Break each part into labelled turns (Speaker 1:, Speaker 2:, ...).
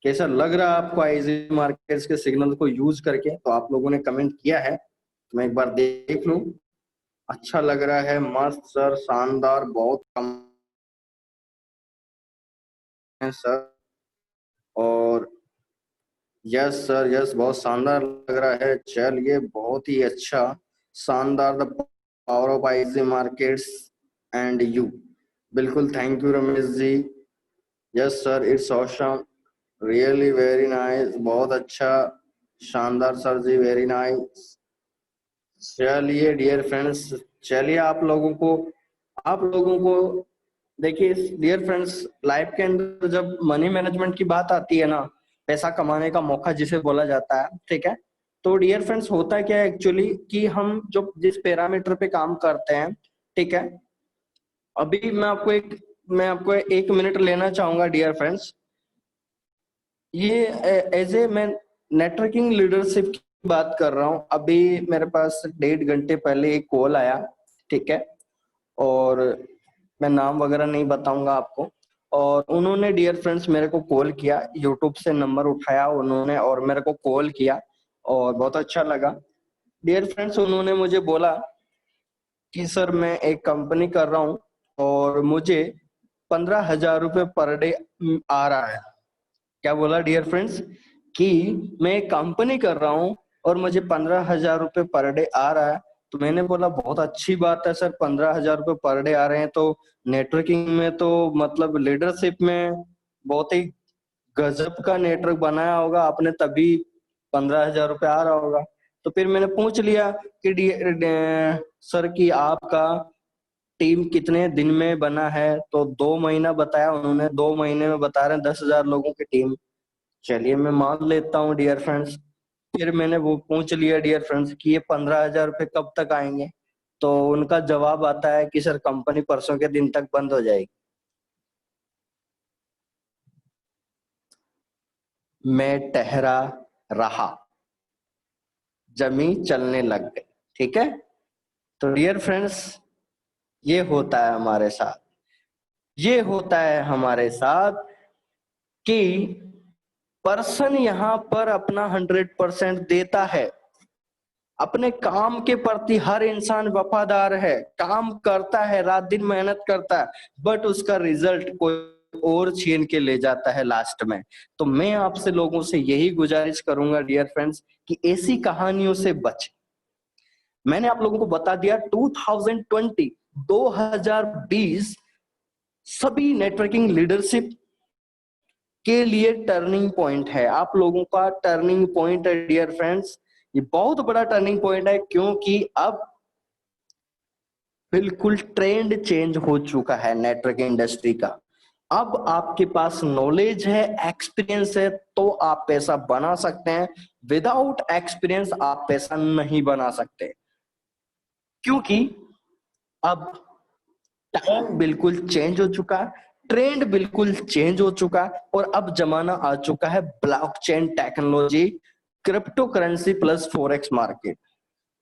Speaker 1: कैसा लग रहा है आपको आईजी मार्केट्स के सिग्नल को यूज करके? तो आप लोगों ने कमेंट किया है तो मैं एक बार देख लूं। अच्छा लग रहा है, मस्त सर, शानदार, बहुत कम है सर। और यस सर, यस, बहुत शानदार लग रहा है। चलिए, बहुत ही अच्छा, शानदार। The power of IG markets and you. बिल्कुल, thank you Ramesh ji. Yes sir, it's awesome, really very nice, बहुत अच्छा, शानदार सर जी, वेरी नाइस। चलिए डियर फ्रेंड्स, चलिए आप लोगों को देखिए डियर फ्रेंड्स, लाइफ के अंदर जब मनी मैनेजमेंट की बात आती है ना, पैसा कमाने का मौका जिसे बोला जाता है, ठीक है। तो डियर फ्रेंड्स, होता क्या है एक्चुअली कि हम जो जिस पैरामीटर पे काम करते हैं, ठीक है। अभी मैं आपको एक मिनट लेना चाहूंगा डियर फ्रेंड्स। ये एज ए मैं नेटवर्किंग लीडरशिप की बात कर रहा हूँ। अभी मेरे पास 1.5 घंटे पहले एक कॉल आया, ठीक है। और मैं नाम वगैरह नहीं बताऊंगा आपको। और उन्होंने डियर फ्रेंड्स मेरे को कॉल किया, यूट्यूब से नंबर उठाया उन्होंने और मेरे को कॉल किया, और बहुत अच्छा लगा डियर फ्रेंड्स। उन्होंने मुझे बोला कि सर मैं एक कंपनी कर रहा हूँ और मुझे 15,000 रुपये पर डे आ रहा है। क्या बोला डियर फ्रेंड्स कि मैं एक कंपनी कर रहा हूँ और मुझे 15,000 रुपये पर डे आ रहा है। तो मैंने बोला बहुत अच्छी बात है सर, 15,000 रुपये पर डे आ रहे हैं तो नेटवर्किंग में तो मतलब लीडरशिप में बहुत ही गजब का नेटवर्क बनाया होगा आपने, तभी 15,000 रुपये आ रहा होगा। तो फिर मैंने पूछ लिया कि सर कि आपका टीम कितने दिन में बना है? तो 2 महीना बताया उन्होंने, 2 महीने में बता रहे हैं 10,000 लोगों की टीम। चलिए मैं मान लेता हूँ डियर फ्रेंड्स। फिर मैंने वो पूछ लिया डियर फ्रेंड्स कि ये 15,000 रुपये कब तक आएंगे? तो उनका जवाब आता है कि सर कंपनी परसों के दिन तक बंद हो जाएगी। मैं ठहरा रहा, जमी चलने लग गई, ठीक है। तो डियर फ्रेंड्स, ये होता है हमारे साथ, ये होता है हमारे साथ कि पर्सन यहाँ पर अपना 100% देता है। अपने काम के प्रति हर इंसान वफादार है, काम करता है, रात दिन मेहनत करता है, बट उसका रिजल्ट कोई और छीन के ले जाता है लास्ट में। तो मैं आपसे लोगों से यही गुजारिश करूंगा डियर फ्रेंड्स कि ऐसी कहानियों से बचें। मैंने आप लोगों को बता दिया 2020 सभी नेटवर्किंग लीडरशिप के लिए टर्निंग पॉइंट है। आप लोगों का टर्निंग पॉइंट है डियर फ्रेंड्स, ये बहुत बड़ा टर्निंग पॉइंट है, क्योंकि अब बिल्कुल ट्रेंड चेंज हो चुका है नेटवर्क इंडस्ट्री का। अब आपके पास नॉलेज है, एक्सपीरियंस है, तो आप पैसा बना सकते हैं। विदाउट एक्सपीरियंस आप पैसा नहीं बना सकते, क्योंकि अब टाइम बिल्कुल चेंज हो चुका है, ट्रेंड बिल्कुल चेंज हो चुका है, और अब जमाना आ चुका है blockchain technology, crypto currency plus forex market.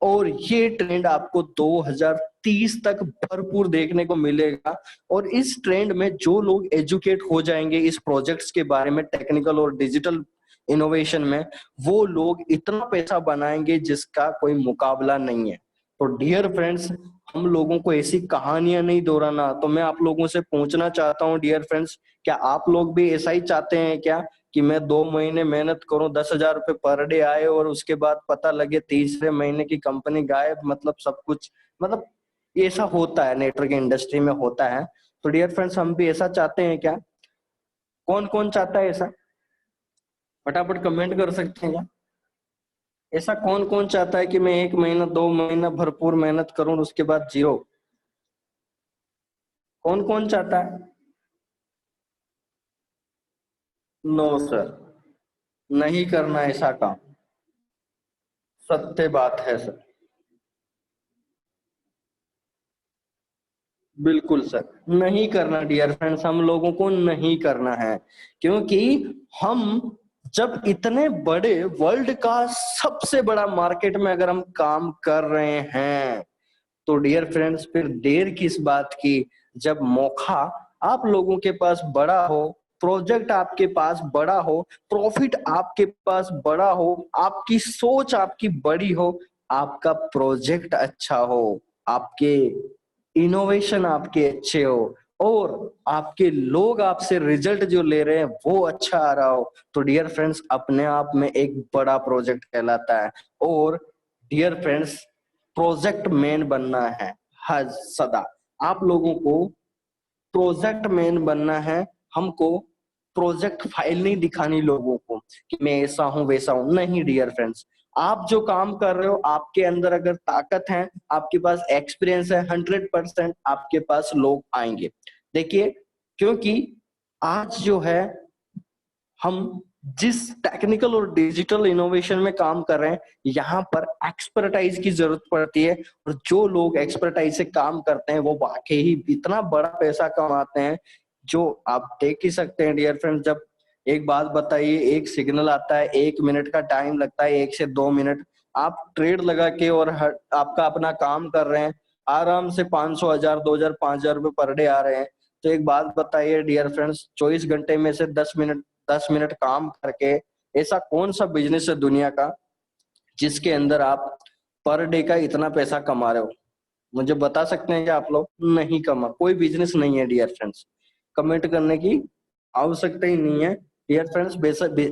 Speaker 1: और ये ट्रेंड आपको 2030 तक भरपूर देखने को मिलेगा। और इस ट्रेंड में जो लोग एजुकेट हो जाएंगे इस प्रोजेक्ट्स के बारे में, टेक्निकल और डिजिटल इनोवेशन में, वो लोग इतना पैसा बनाएंगे जिसका कोई मुकाबला नहीं है। तो डियर फ्रेंड्स, हम लोगों को ऐसी कहानियां नहीं दोहराना। तो मैं आप लोगों से पूछना चाहता हूं डियर फ्रेंड्स, क्या आप लोग भी ऐसा ही चाहते हैं क्या कि मैं 2 महीने मेहनत करूं, 10,000 रुपये पर डे आए, और उसके बाद पता लगे तीसरे महीने की कंपनी गायब, मतलब सब कुछ, मतलब ऐसा होता है, नेटवर्क इंडस्ट्री में होता है। तो डियर फ्रेंड्स, हम भी ऐसा चाहते हैं क्या? कौन कौन चाहता है ऐसा? फटाफट कमेंट कर सकते हैं क्या? ऐसा कौन कौन चाहता है कि मैं 1 महीना 2 महीना भरपूर मेहनत करूं और उसके बाद जीरो? कौन कौन चाहता है? नो सर, नहीं करना ऐसा काम। सत्य बात है सर, बिल्कुल सर, नहीं करना डियर फ्रेंड्स, हम लोगों को नहीं करना है। क्योंकि हम जब इतने बड़े वर्ल्ड का सबसे बड़ा मार्केट में अगर हम काम कर रहे हैं, तो डियर फ्रेंड्स फिर देर किस बात की? जब मौका आप लोगों के पास बड़ा हो, प्रोजेक्ट आपके पास बड़ा हो, प्रॉफिट आपके पास बड़ा हो, आपकी सोच आपकी बड़ी हो, आपका प्रोजेक्ट अच्छा हो, आपके इनोवेशन आपके अच्छे हो, और आपके लोग आपसे रिजल्ट जो ले रहे हैं वो अच्छा आ रहा हो, तो डियर फ्रेंड्स अपने आप में एक बड़ा प्रोजेक्ट कहलाता है। और डियर फ्रेंड्स, प्रोजेक्ट मैन बनना है हर सदा। आप लोगों को प्रोजेक्ट मैन बनना है। हमको प्रोजेक्ट फाइल नहीं दिखानी लोगों को कि मैं ऐसा हूं वैसा हूं, नहीं डियर फ्रेंड्स। आप जो काम कर रहे हो, आपके अंदर अगर ताकत है, आपके पास एक्सपीरियंस है, 100% आपके पास लोग आएंगे। देखिए, क्योंकि आज जो है हम जिस टेक्निकल और डिजिटल इनोवेशन में काम कर रहे हैं, यहाँ पर एक्सपर्टाइज की जरूरत पड़ती है। और जो लोग एक्सपर्टाइज से काम करते हैं वो वाकई ही इतना बड़ा पैसा कमाते हैं, जो आप देख ही सकते हैं डियर फ्रेंड। जब एक बात बताइए, एक सिग्नल आता है, 1 मिनट का टाइम लगता है, 1 से 2 मिनट, आप ट्रेड लगा के और आपका अपना काम कर रहे हैं, आराम से 500, 1000, 2000, 5000 रुपए पर डे आ रहे हैं। तो एक बात बताइए डियर फ्रेंड्स, 24 घंटे में से 10 मिनट काम करके ऐसा कौन सा बिजनेस है दुनिया का जिसके अंदर आप पर डे का इतना पैसा कमा रहे हो? मुझे बता सकते हैं कि आप लोग? नहीं कमा, कोई बिजनेस नहीं है डियर फ्रेंड्स। कमेंट करने की आवश्यकता ही नहीं है डियर फ्रेंड्स,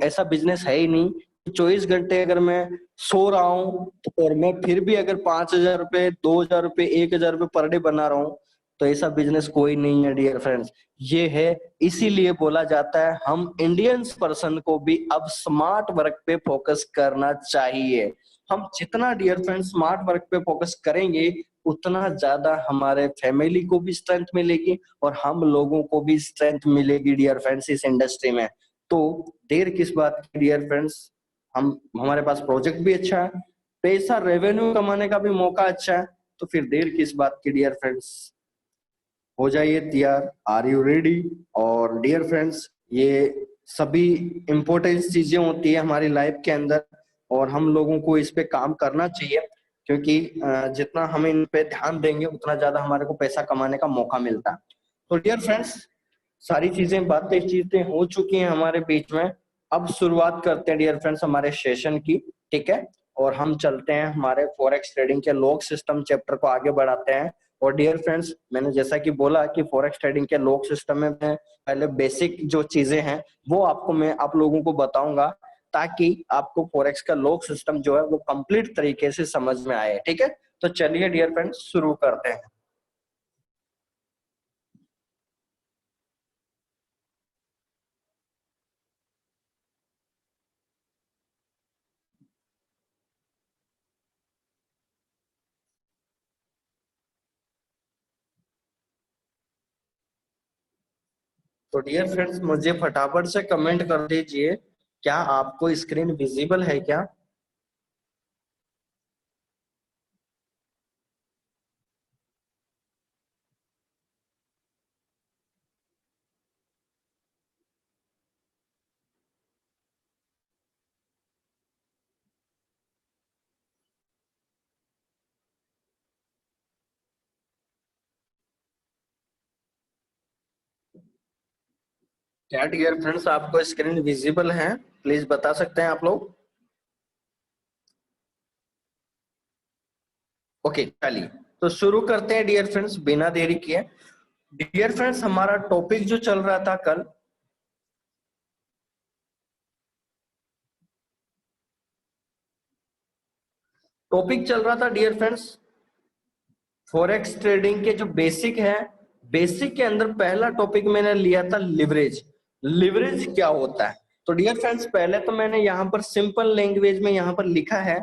Speaker 1: ऐसा बिजनेस है ही नहीं। 24 घंटे अगर मैं सो रहा हूँ और मैं फिर भी अगर 5,000 रुपए, 2,000 रुपए, 1,000 रुपए पर डे बना रहा हूँ, तो ऐसा बिजनेस कोई नहीं है डियर फ्रेंड्स। ये है, इसीलिए बोला जाता है हम इंडियंस पर्सन को भी अब स्मार्ट वर्क पे फोकस करना चाहिए। हम जितना डियर फ्रेंड्स स्मार्ट वर्क पे फोकस करेंगे, उतना ज्यादा हमारे फैमिली को भी स्ट्रेंथ मिलेगी और हम लोगों को भी स्ट्रेंथ मिलेगी डियर फ्रेंड्स इस इंडस्ट्री में। तो देर किस बात की डियर फ्रेंड्स, हम हमारे पास प्रोजेक्ट भी अच्छा है, पैसा रेवेन्यू कमाने का भी मौका अच्छा है, तो फिर देर किस बात की डियर फ्रेंड्स, हो जाइए तैयार। Are you ready? और डियर फ्रेंड्स, ये सभी इंपॉर्टेंट चीजें होती है हमारी लाइफ के अंदर, और हम लोगों को इस पे काम करना चाहिए, क्योंकि जितना हम इन पे ध्यान देंगे उतना ज्यादा हमारे को पैसा कमाने का मौका मिलता है। तो डियर फ्रेंड्स, सारी चीजें हो चुकी हैं हमारे बीच में। अब शुरुआत करते हैं डियर फ्रेंड्स हमारे सेशन की, ठीक है? और हम चलते हैं हमारे फॉरेक्स ट्रेडिंग के लॉग सिस्टम चैप्टर को आगे बढ़ाते हैं। और डियर फ्रेंड्स, मैंने जैसा कि बोला कि फॉरेक्स ट्रेडिंग के लॉग सिस्टम में मैं पहले बेसिक जो चीजें हैं वो मैं आप लोगों को बताऊंगा, ताकि आपको फॉरेक्स का लॉग सिस्टम जो है वो कंप्लीट तरीके से समझ में आए, ठीक है? तो चलिए डियर फ्रेंड्स शुरू करते हैं। तो डियर फ्रेंड्स, मुझे फटाफट से कमेंट कर दीजिए, क्या आपको स्क्रीन विजिबल है क्या? क्या डियर फ्रेंड्स आपको स्क्रीन विजिबल है? प्लीज बता सकते हैं आप लोग? ओके, चलिए तो शुरू करते हैं डियर फ्रेंड्स बिना देरी किए। डियर फ्रेंड्स, हमारा टॉपिक जो चल रहा था कल, टॉपिक चल रहा था डियर फ्रेंड्स फॉरेक्स ट्रेडिंग के जो बेसिक है। बेसिक के अंदर पहला टॉपिक मैंने लिया था लिवरेज। लिवरेज क्या होता है? तो डियर फ्रेंड्स, पहले तो मैंने यहाँ पर सिंपल लैंग्वेज में यहाँ पर लिखा है,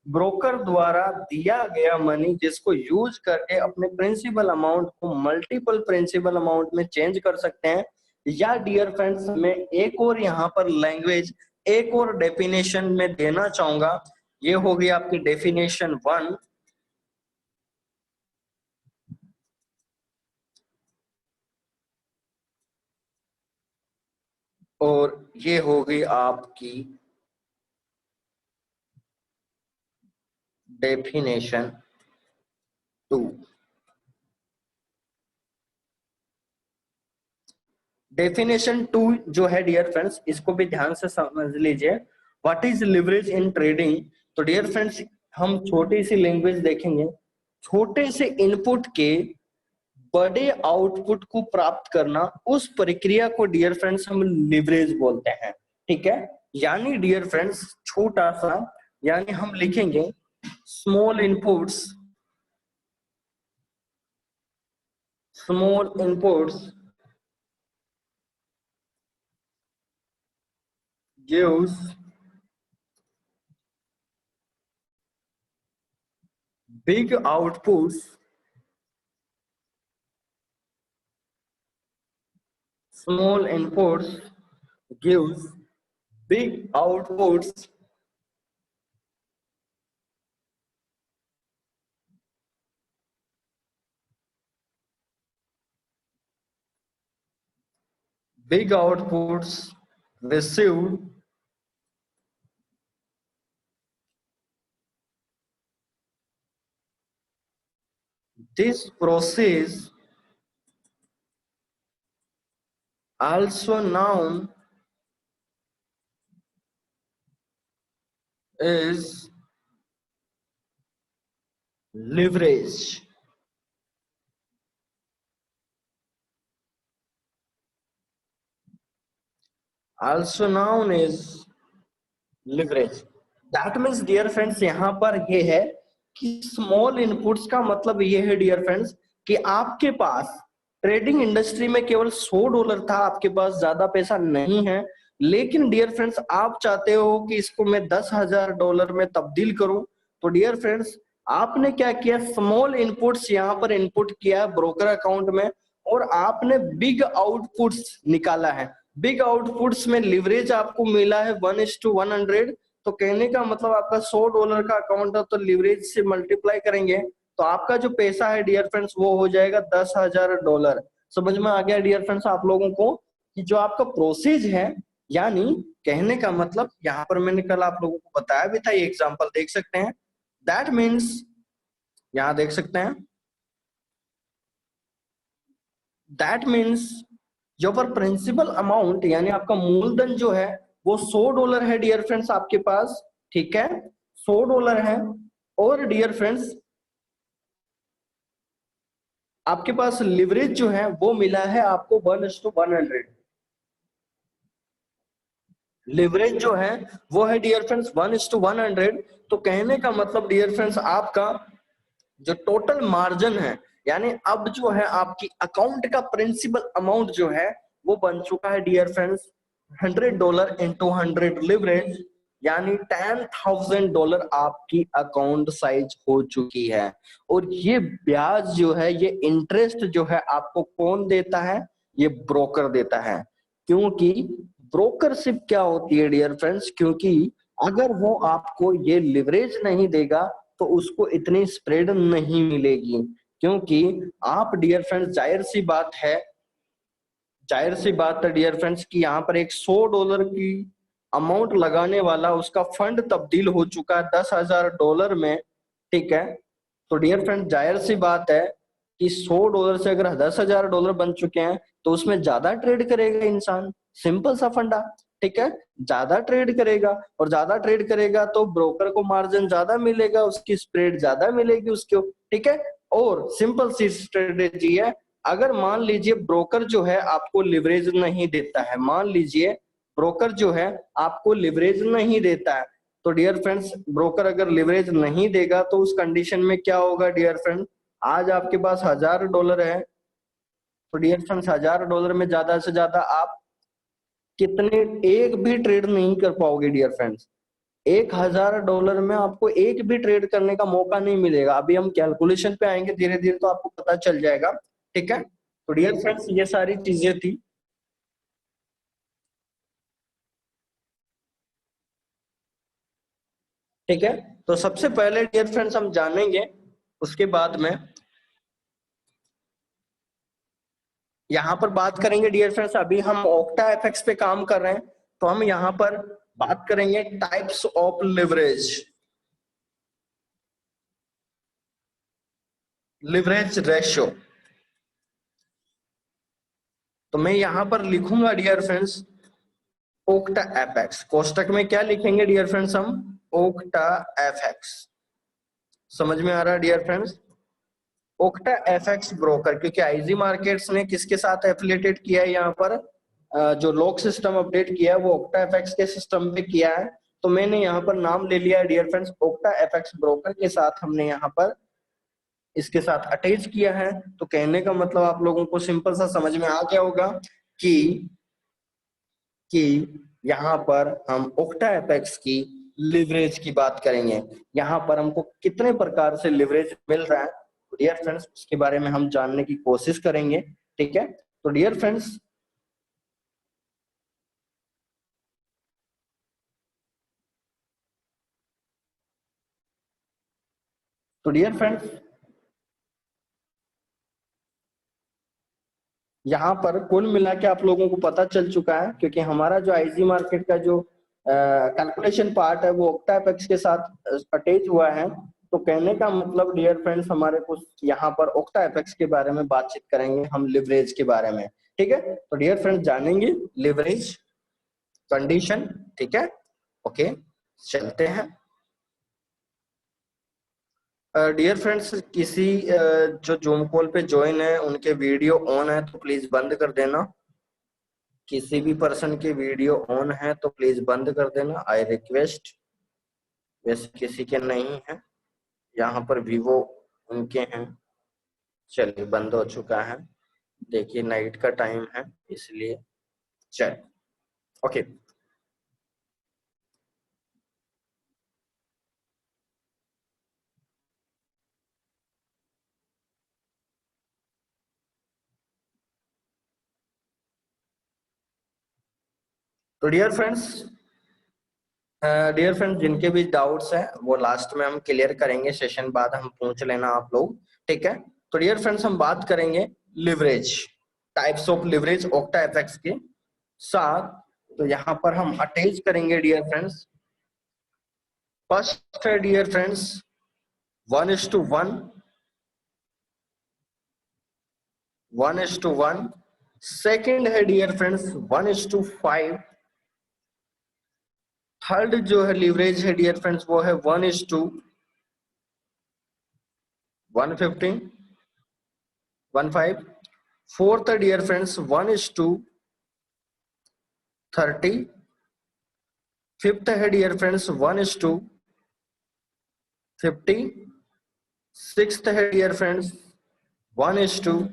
Speaker 1: ब्रोकर द्वारा दिया गया मनी जिसको यूज करके अपने प्रिंसिपल अमाउंट को मल्टीपल प्रिंसिपल अमाउंट में चेंज कर सकते हैं। या डियर फ्रेंड्स, मैं एक और यहाँ पर लैंग्वेज, एक और डेफिनेशन में देना चाहूंगा। ये होगी आपकी डेफिनेशन 1, और ये होगी आपकी डेफिनेशन 2। डेफिनेशन 2 जो है डियर फ्रेंड्स, इसको भी ध्यान से समझ लीजिए। What is leverage in trading? तो डियर फ्रेंड्स, हम छोटी सी लैंग्वेज देखेंगे। छोटे से इनपुट के बड़े आउटपुट को प्राप्त करना, उस प्रक्रिया को डियर फ्रेंड्स हम लिवरेज बोलते हैं। ठीक है, यानी डियर फ्रेंड्स छोटा सा, यानी हम लिखेंगे small inputs, small inputs gives big outputs, small inputs gives big outputs, big outputs received this process also known as leverage, also known as leverage। That means dear friends, यहाँ पर ये है कि स्मॉल इनपुट्स का मतलब ये है dear friends कि आपके पास ट्रेडिंग इंडस्ट्री में केवल $100 था, आपके पास ज्यादा पैसा नहीं है, लेकिन डियर फ्रेंड्स आप चाहते हो कि इसको मैं $10,000 में तब्दील करूं। तो डियर फ्रेंड्स, आपने क्या किया, स्मॉल इनपुट्स यहाँ पर इनपुट किया ब्रोकर अकाउंट में, और आपने बिग आउटपुट्स निकाला है। बिग आउटपुट्स में लिवरेज आपको मिला है 1:100। तो कहने का मतलब आपका $100 का अकाउंट है, तो लिवरेज से मल्टीप्लाई करेंगे तो आपका जो पैसा है डियर फ्रेंड्स वो हो जाएगा $10,000। समझ में आ गया डियर फ्रेंड्स आप लोगों को कि जो आपका प्रोसेस है, यानी कहने का मतलब यहाँ पर मैंने कल आप लोगों को बताया भी था, ये एग्जांपल देख सकते हैं। दैट मीन्स यहाँ देख सकते हैं, that means your principal amount, यानी आपका मूलधन जो है वो $100 है डियर फ्रेंड्स आपके पास। ठीक है, $100 है, और डियर फ्रेंड्स आपके पास लिवरेज जो है वो मिला है आपको 1:100। लिवरेज जो है वो है डियर फ्रेंड्स 1:100। तो कहने का मतलब डियर फ्रेंड्स आपका जो टोटल मार्जिन है, यानी अब जो है आपकी अकाउंट का प्रिंसिपल अमाउंट जो है वो बन चुका है डियर फ्रेंड्स $100 इंटू 100 लिवरेज, यानी $10,000 आपकी अकाउंट साइज हो चुकी है। और ये ब्याज जो है, ये इंटरेस्ट जो है आपको कौन देता है? ये ब्रोकर देता है। क्योंकि ब्रोकरशिप क्या होती है डियर फ्रेंड्स, क्योंकि अगर वो आपको ये लिवरेज नहीं देगा तो उसको इतनी स्प्रेड नहीं मिलेगी। क्योंकि आप डियर फ्रेंड्स, जाहिर सी बात है डियर फ्रेंड्स कि यहाँ पर एक $100 की अमाउंट लगाने वाला, उसका फंड तब्दील हो चुका है $10,000 में। ठीक है, तो डियर फ्रेंड जाहिर सी बात है कि $100 से अगर $10,000 बन चुके हैं तो उसमें ज्यादा ट्रेड करेगा इंसान। सिंपल सा फंडा। ठीक है, ज्यादा ट्रेड करेगा, और ज्यादा ट्रेड करेगा तो ब्रोकर को मार्जिन ज्यादा मिलेगा, उसकी स्प्रेड ज्यादा मिलेगी उसको। ठीक है, और सिंपल सी स्ट्रेटेजी है। अगर मान लीजिए ब्रोकर जो है आपको लिवरेज नहीं देता है, मान लीजिए ब्रोकर जो है आपको लिवरेज नहीं देता है, तो डियर फ्रेंड्स ब्रोकर अगर लिवरेज नहीं देगा तो उस कंडीशन में क्या होगा डियर फ्रेंड, आज आपके पास $1,000 है, तो डियर फ्रेंड्स $1,000 में ज्यादा से ज्यादा आप कितने, एक भी ट्रेड नहीं कर पाओगे डियर फ्रेंड्स। $1,000 में आपको एक भी ट्रेड करने का मौका नहीं मिलेगा। अभी हम कैलकुलेशन पे आएंगे धीरे धीरे तो आपको पता चल जाएगा। ठीक है, तो डियर फ्रेंड्स ये सारी चीजें थी। ठीक है, तो सबसे पहले डियर फ्रेंड्स हम जानेंगे, उसके बाद में यहाँ पर बात करेंगे डियर फ्रेंड्स। अभी हम ओक्टा एफएक्स पे काम कर रहे हैं, तो हम यहाँ पर बात करेंगे types of leverage, leverage ratio. तो मैं यहां पर लिखूंगा डियर फ्रेंड्स ओक्टा एफएक्स। कोष्टक में क्या लिखेंगे डियर फ्रेंड्स हम? Octa FX. समझ में आ रहा है dear friends? Octa FX broker, क्योंकि आईजी मार्केट्स ने किसके साथ एफिलिएटेड किया है यहाँ पर? जो लॉक सिस्टम अपडेट किया है वो ओक्टा एफएक्स के सिस्टम पे किया है। तो मैंने यहाँ पर नाम ले लिया है dear friends Octa FX broker के साथ, हमने यहाँ पर इसके साथ अटैच किया है। तो कहने का मतलब आप लोगों को सिंपल सा समझ में आ गया होगा कि कि यहाँ पर हम ओक्टा एपेक्स की लिवरेज की बात करेंगे। यहाँ पर हमको कितने प्रकार से लिवरेज मिल रहा है डियर फ्रेंड्स, उसके बारे में हम जानने की कोशिश करेंगे। ठीक है, तो डियर फ्रेंड्स तो डियर फ्रेंड्स यहाँ पर कुल मिला के आप लोगों को पता चल चुका है, क्योंकि हमारा जो आईजी मार्केट का जो कैलकुलेशन पार्ट है वो ओक्टा एपेक्स के साथ अटैच हुआ है। तो कहने का मतलब डियर फ्रेंड्स हमारे को यहाँ पर ओक्टा एपेक्स के बारे में बातचीत करेंगे हम लिवरेज के बारे में। ठीक है, तो डियर फ्रेंड्स जानेंगे लिवरेज कंडीशन। ठीक है, ओके चलते हैं। डियर फ्रेंड्स किसी जो जूम कॉल पे ज्वाइन है उनके वीडियो ऑन है तो प्लीज बंद कर देना। किसी भी पर्सन के वीडियो ऑन है तो प्लीज बंद कर देना, आई रिक्वेस्ट। वैसे किसी के नहीं है, यहाँ पर वीवो उनके हैं। चलिए बंद हो चुका है, देखिए नाइट का टाइम है इसलिए। चल ओके, तो डियर फ्रेंड्स जिनके भी डाउट्स हैं वो लास्ट में हम क्लियर करेंगे, सेशन बाद हम पूछ लेना आप लोग। ठीक है, तो डियर फ्रेंड्स हम बात करेंगे leverage, types of leverage octa FX के साथ। तो यहाँ पर हम अटैच करेंगे डियर फ्रेंड्स। फर्स्ट है डियर फ्रेंड्स 1:1, 1:1। सेकेंड है डियर फ्रेंड्स 1:5। थर्ड जो है लिवरेज है डियर फ्रेंड्स वो है 1:115, 15। फोर्थ है डियर फ्रेंड्स 1:30। फिफ्थ है डियर फ्रेंड्स 1:50। सिक्स्थ है डियर फ्रेंड्स 1:100।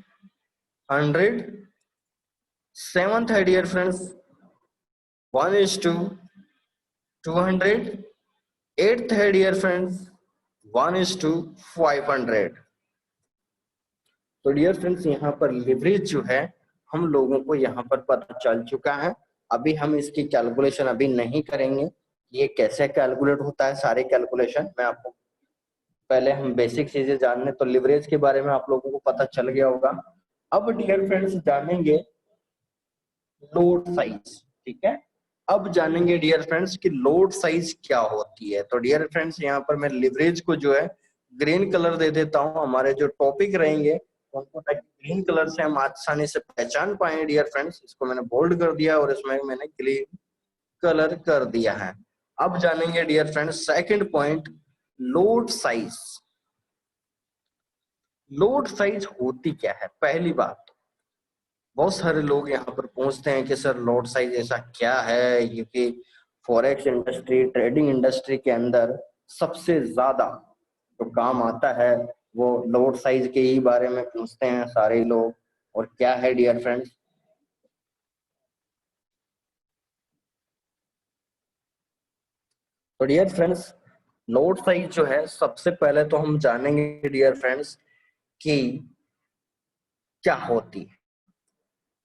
Speaker 1: सेवंथ है डियर फ्रेंड्स 1:200। एट्थ है डियर फ्रेंड्स 1:500। तो डियर फ्रेंड्स यहाँ पर लिवरेज जो है हम लोगों को यहाँ पर पता चल चुका है। अभी हम इसकी कैलकुलेशन अभी नहीं करेंगे, ये कैसे कैलकुलेट होता है सारे कैलकुलेशन मैं आपको, पहले हम बेसिक चीजें जानने। तो लिवरेज के बारे में आप लोगों को पता चल गया होगा। अब डियर फ्रेंड्स जानेंगे लोड साइज। ठीक है, अब जानेंगे डियर फ्रेंड्स कि लोड साइज क्या होती है। तो डियर फ्रेंड्स यहाँ पर मैं लिवरेज को जो है ग्रीन कलर दे देता हूँ, हमारे जो टॉपिक रहेंगे उनको ताकि ग्रीन कलर से हम आसानी से पहचान पाए डियर फ्रेंड्स। इसको मैंने बोल्ड कर दिया और इसमें मैंने ग्रीन कलर कर दिया है। अब जानेंगे dear friends second point, lot size. Lot size होती क्या है? पहली बात, बहुत सारे लोग यहाँ पर पूछते हैं कि सर लोड साइज ऐसा क्या है, क्योंकि फॉरेक्स इंडस्ट्री ट्रेडिंग इंडस्ट्री के अंदर सबसे ज्यादा जो काम आता है वो लोड साइज के ही बारे में पूछते हैं सारे लोग। और क्या है डियर फ्रेंड्स, तो डियर फ्रेंड्स लोड साइज जो है सबसे पहले तो हम जानेंगे डियर फ्रेंड्स कि क्या होती है।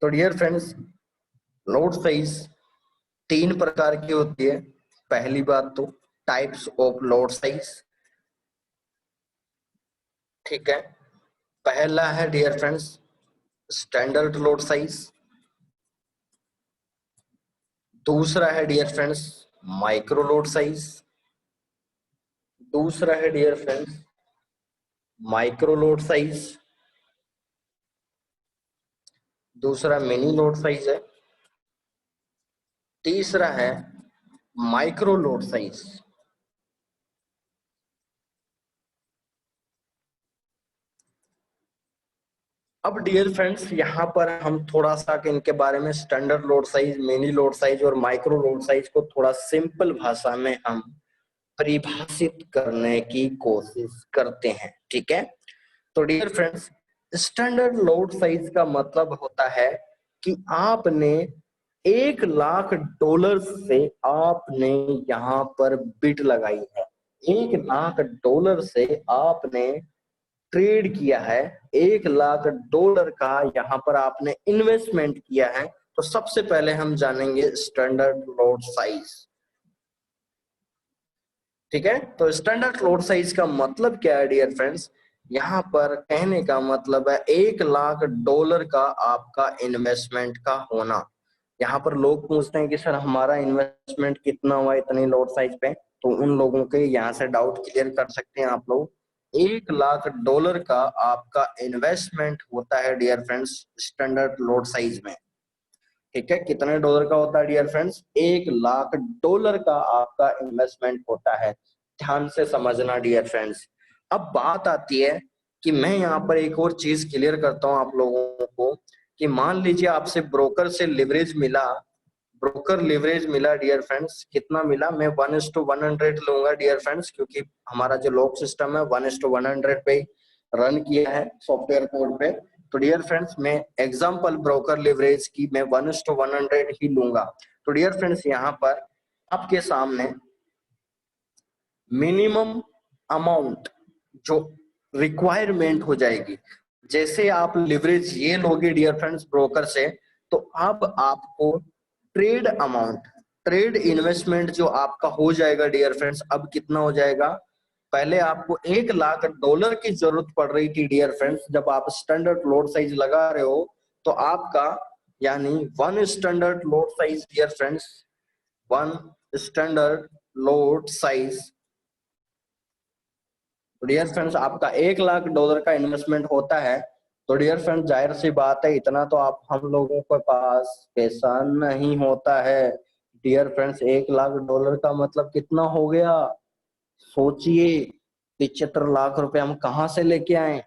Speaker 1: तो डियर फ्रेंड्स लोड साइज तीन प्रकार की होती है। पहली बात तो टाइप्स ऑफ लोड साइज। ठीक है, पहला है dear friends standard lot size. दूसरा है dear friends micro lot size. दूसरा है dear friends micro lot size. दूसरा मिनी लोड साइज है, तीसरा है माइक्रो लोड साइज। अब डियर फ्रेंड्स यहाँ पर हम थोड़ा सा इनके बारे में standard lot size, mini lot size और माइक्रो लोड साइज को थोड़ा सिंपल भाषा में हम परिभाषित करने की कोशिश करते हैं, ठीक है। तो dear friends, standard lot size का मतलब होता है कि आपने $1,00,000 से आपने यहाँ पर बिड लगाई है, $1,00,000 से आपने ट्रेड किया है, $1,00,000 का यहाँ पर आपने इन्वेस्टमेंट किया है। तो सबसे पहले हम जानेंगे स्टैंडर्ड लोड साइज, ठीक है। तो स्टैंडर्ड लोड साइज का मतलब क्या है डियर फ्रेंड्स, यहाँ पर कहने का मतलब है $1,00,000 का आपका इन्वेस्टमेंट का होना। यहाँ पर लोग पूछते हैं कि सर हमारा इन्वेस्टमेंट कितना हुआ इतनी लोड साइज पे, तो उन लोगों के यहाँ से डाउट क्लियर कर सकते हैं आप लोग। $1,00,000 का आपका इन्वेस्टमेंट होता है dear friends standard lot size में, ठीक है। कितने डॉलर का होता है डियर फ्रेंड्स, $1,00,000 का आपका इन्वेस्टमेंट होता है। ध्यान से समझना डियर फ्रेंड्स। अब बात आती है कि मैं यहाँ पर एक और चीज क्लियर करता हूँ आप लोगों को कि मान लीजिए आपसे ब्रोकर से लिवरेज मिला, ब्रोकर लिवरेज मिला डियर फ्रेंड्स, कितना मिला, मैं 1:100 लूंगा डियर फ्रेंड्स, क्योंकि हमारा जो लॉक सिस्टम है 1:100 पे रन किया है सॉफ्टवेयर कोड पे। तो डियर फ्रेंड्स मैं एग्जांपल ब्रोकर लिवरेज की मैं 1:100 ही लूंगा। तो डियर फ्रेंड्स यहाँ पर आपके सामने मिनिमम अमाउंट जो रिक्वायरमेंट हो जाएगी, जैसे आप लिवरेज ये लोगे डियर फ्रेंड्स ब्रोकर से, तो अब आपको ट्रेड अमाउंट, ट्रेड इन्वेस्टमेंट जो आपका हो जाएगा डियर फ्रेंड्स, अब कितना हो जाएगा, पहले आपको $1,00,000 की जरूरत पड़ रही थी डियर फ्रेंड्स, जब आप स्टैंडर्ड लोड साइज लगा रहे हो, तो आपका यानी one standard lot size dear friends, one standard lot size, dear friends आपका $1,00,000 का इन्वेस्टमेंट होता है। तो डियर फ्रेंड्स जाहिर सी बात है इतना तो आप हम लोगों के पास पैसा नहीं होता है। डियर फ्रेंड्स $1,00,000 का मतलब कितना हो गया, सोचिए, 75 लाख रुपए हम कहाँ से लेके आए,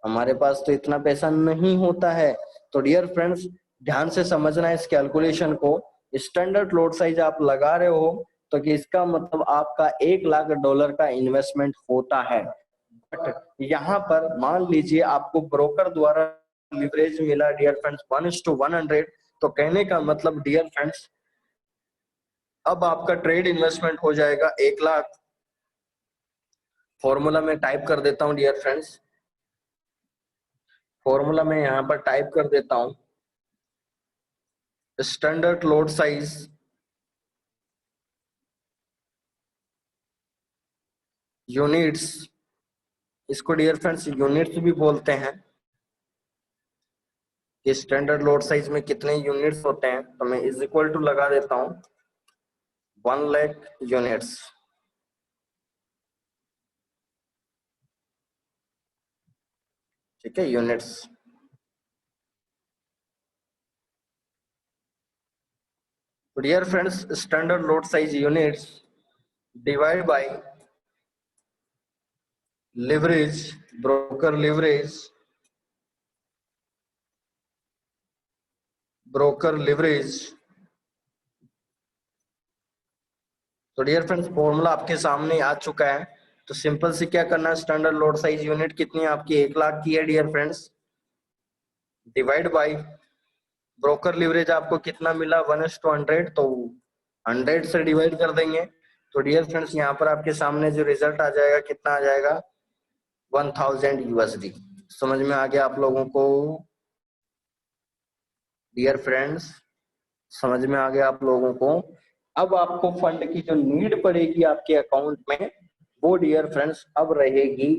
Speaker 1: हमारे पास तो इतना पैसा नहीं होता है। तो डियर फ्रेंड्स ध्यान से समझना इस कैलकुलेशन को, स्टैंडर्ड लोड साइज आप लगा रहे हो तो कि इसका मतलब आपका $1,00,000 का इन्वेस्टमेंट होता है। बट यहाँ पर मान लीजिए आपको ब्रोकर द्वारा लिवरेज मिला डियर फ्रेंड्स 1:100, तो कहने का मतलब डियर फ्रेंड्स अब आपका ट्रेड इन्वेस्टमेंट हो जाएगा 1,00,000। फॉर्मूला में टाइप कर देता हूं डियर फ्रेंड्स, फॉर्मूला में यहाँ पर टाइप कर देता हूं, स्टैंडर्ड लोड साइज यूनिट्स, इसको डियर फ्रेंड्स यूनिट्स भी बोलते हैं, कि स्टैंडर्ड लोड साइज में कितने यूनिट्स होते हैं, तो मैं इज इक्वल टू लगा देता हूं 1,00,000 यूनिट्स, ठीक है, यूनिट्स। तो dear friends standard lot size units divide by leverage, broker leverage, broker leverage. तो डियर फ्रेंड्स फॉर्मूला आपके सामने आ चुका है। तो सिंपल से क्या करना है, स्टैंडर्ड लोड साइज यूनिट कितनी है आपकी, 1,00,000 की है dear friends, divide by broker leverage आपको कितना मिला 1:100, तो 100 से डिवाइड कर देंगे। तो डियर फ्रेंड्स यहाँ पर आपके सामने जो रिजल्ट आ जाएगा कितना आ जाएगा, 1,000 USD। समझ में आ गया आप लोगों को डियर फ्रेंड्स, समझ में आ गया आप लोगों को। अब आपको फंड की जो नीड पड़ेगी आपके अकाउंट में, वो डियर फ्रेंड्स अब रहेगी,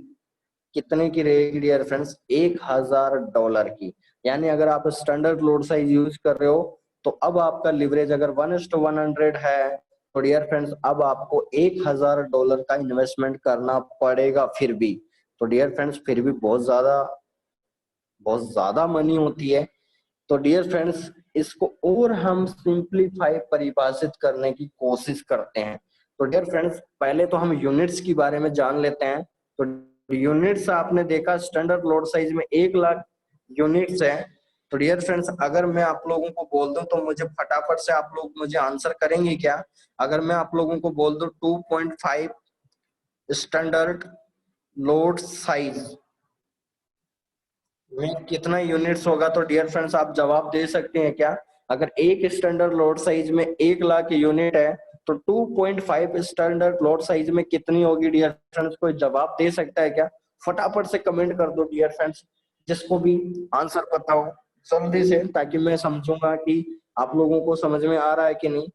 Speaker 1: कितने की रहेगी डियर फ्रेंड्स, $1,000 की। यानी अगर आप स्टैंडर्ड लोड साइज यूज कर रहे हो, तो अब आपका लिवरेज अगर 1:100 है, तो डियर फ्रेंड्स अब आपको $1,000 का इन्वेस्टमेंट करना पड़ेगा फिर भी। तो डियर फ्रेंड्स फिर भी बहुत ज्यादा मनी होती है। तो डियर फ्रेंड्स, इसको और हम सिंप्लीफाई परिभाषित करने की कोशिश करते हैं। तो डियर फ्रेंड्स, पहले तो हम यूनिट्स के बारे में जान लेते हैं। तो यूनिट्स आपने देखा स्टैंडर्ड लोड साइज में 1 लाख यूनिट्स है। तो डियर फ्रेंड्स, अगर मैं आप लोगों को बोल दूं तो मुझे फटाफट से आप लोग मुझे आंसर करेंगे क्या? अगर मैं आप लोगों को बोल दूं 2.5 स्टैंडर्ड लोड साइज में कितना यूनिट्स होगा, तो डियर फ्रेंड्स आप जवाब दे सकते हैं क्या? अगर एक स्टैंडर्ड लोड साइज में 1 लाख यूनिट है तो 2.5 स्टैंडर्ड लोड साइज में कितनी होगी डियर फ्रेंड्स? कोई जवाब दे सकता है क्या? फटाफट से कमेंट कर दो डियर फ्रेंड्स, जिसको भी आंसर पता हो जल्दी से, ताकि मैं समझूंगा कि आप लोगों को समझ में आ रहा है कि नहीं।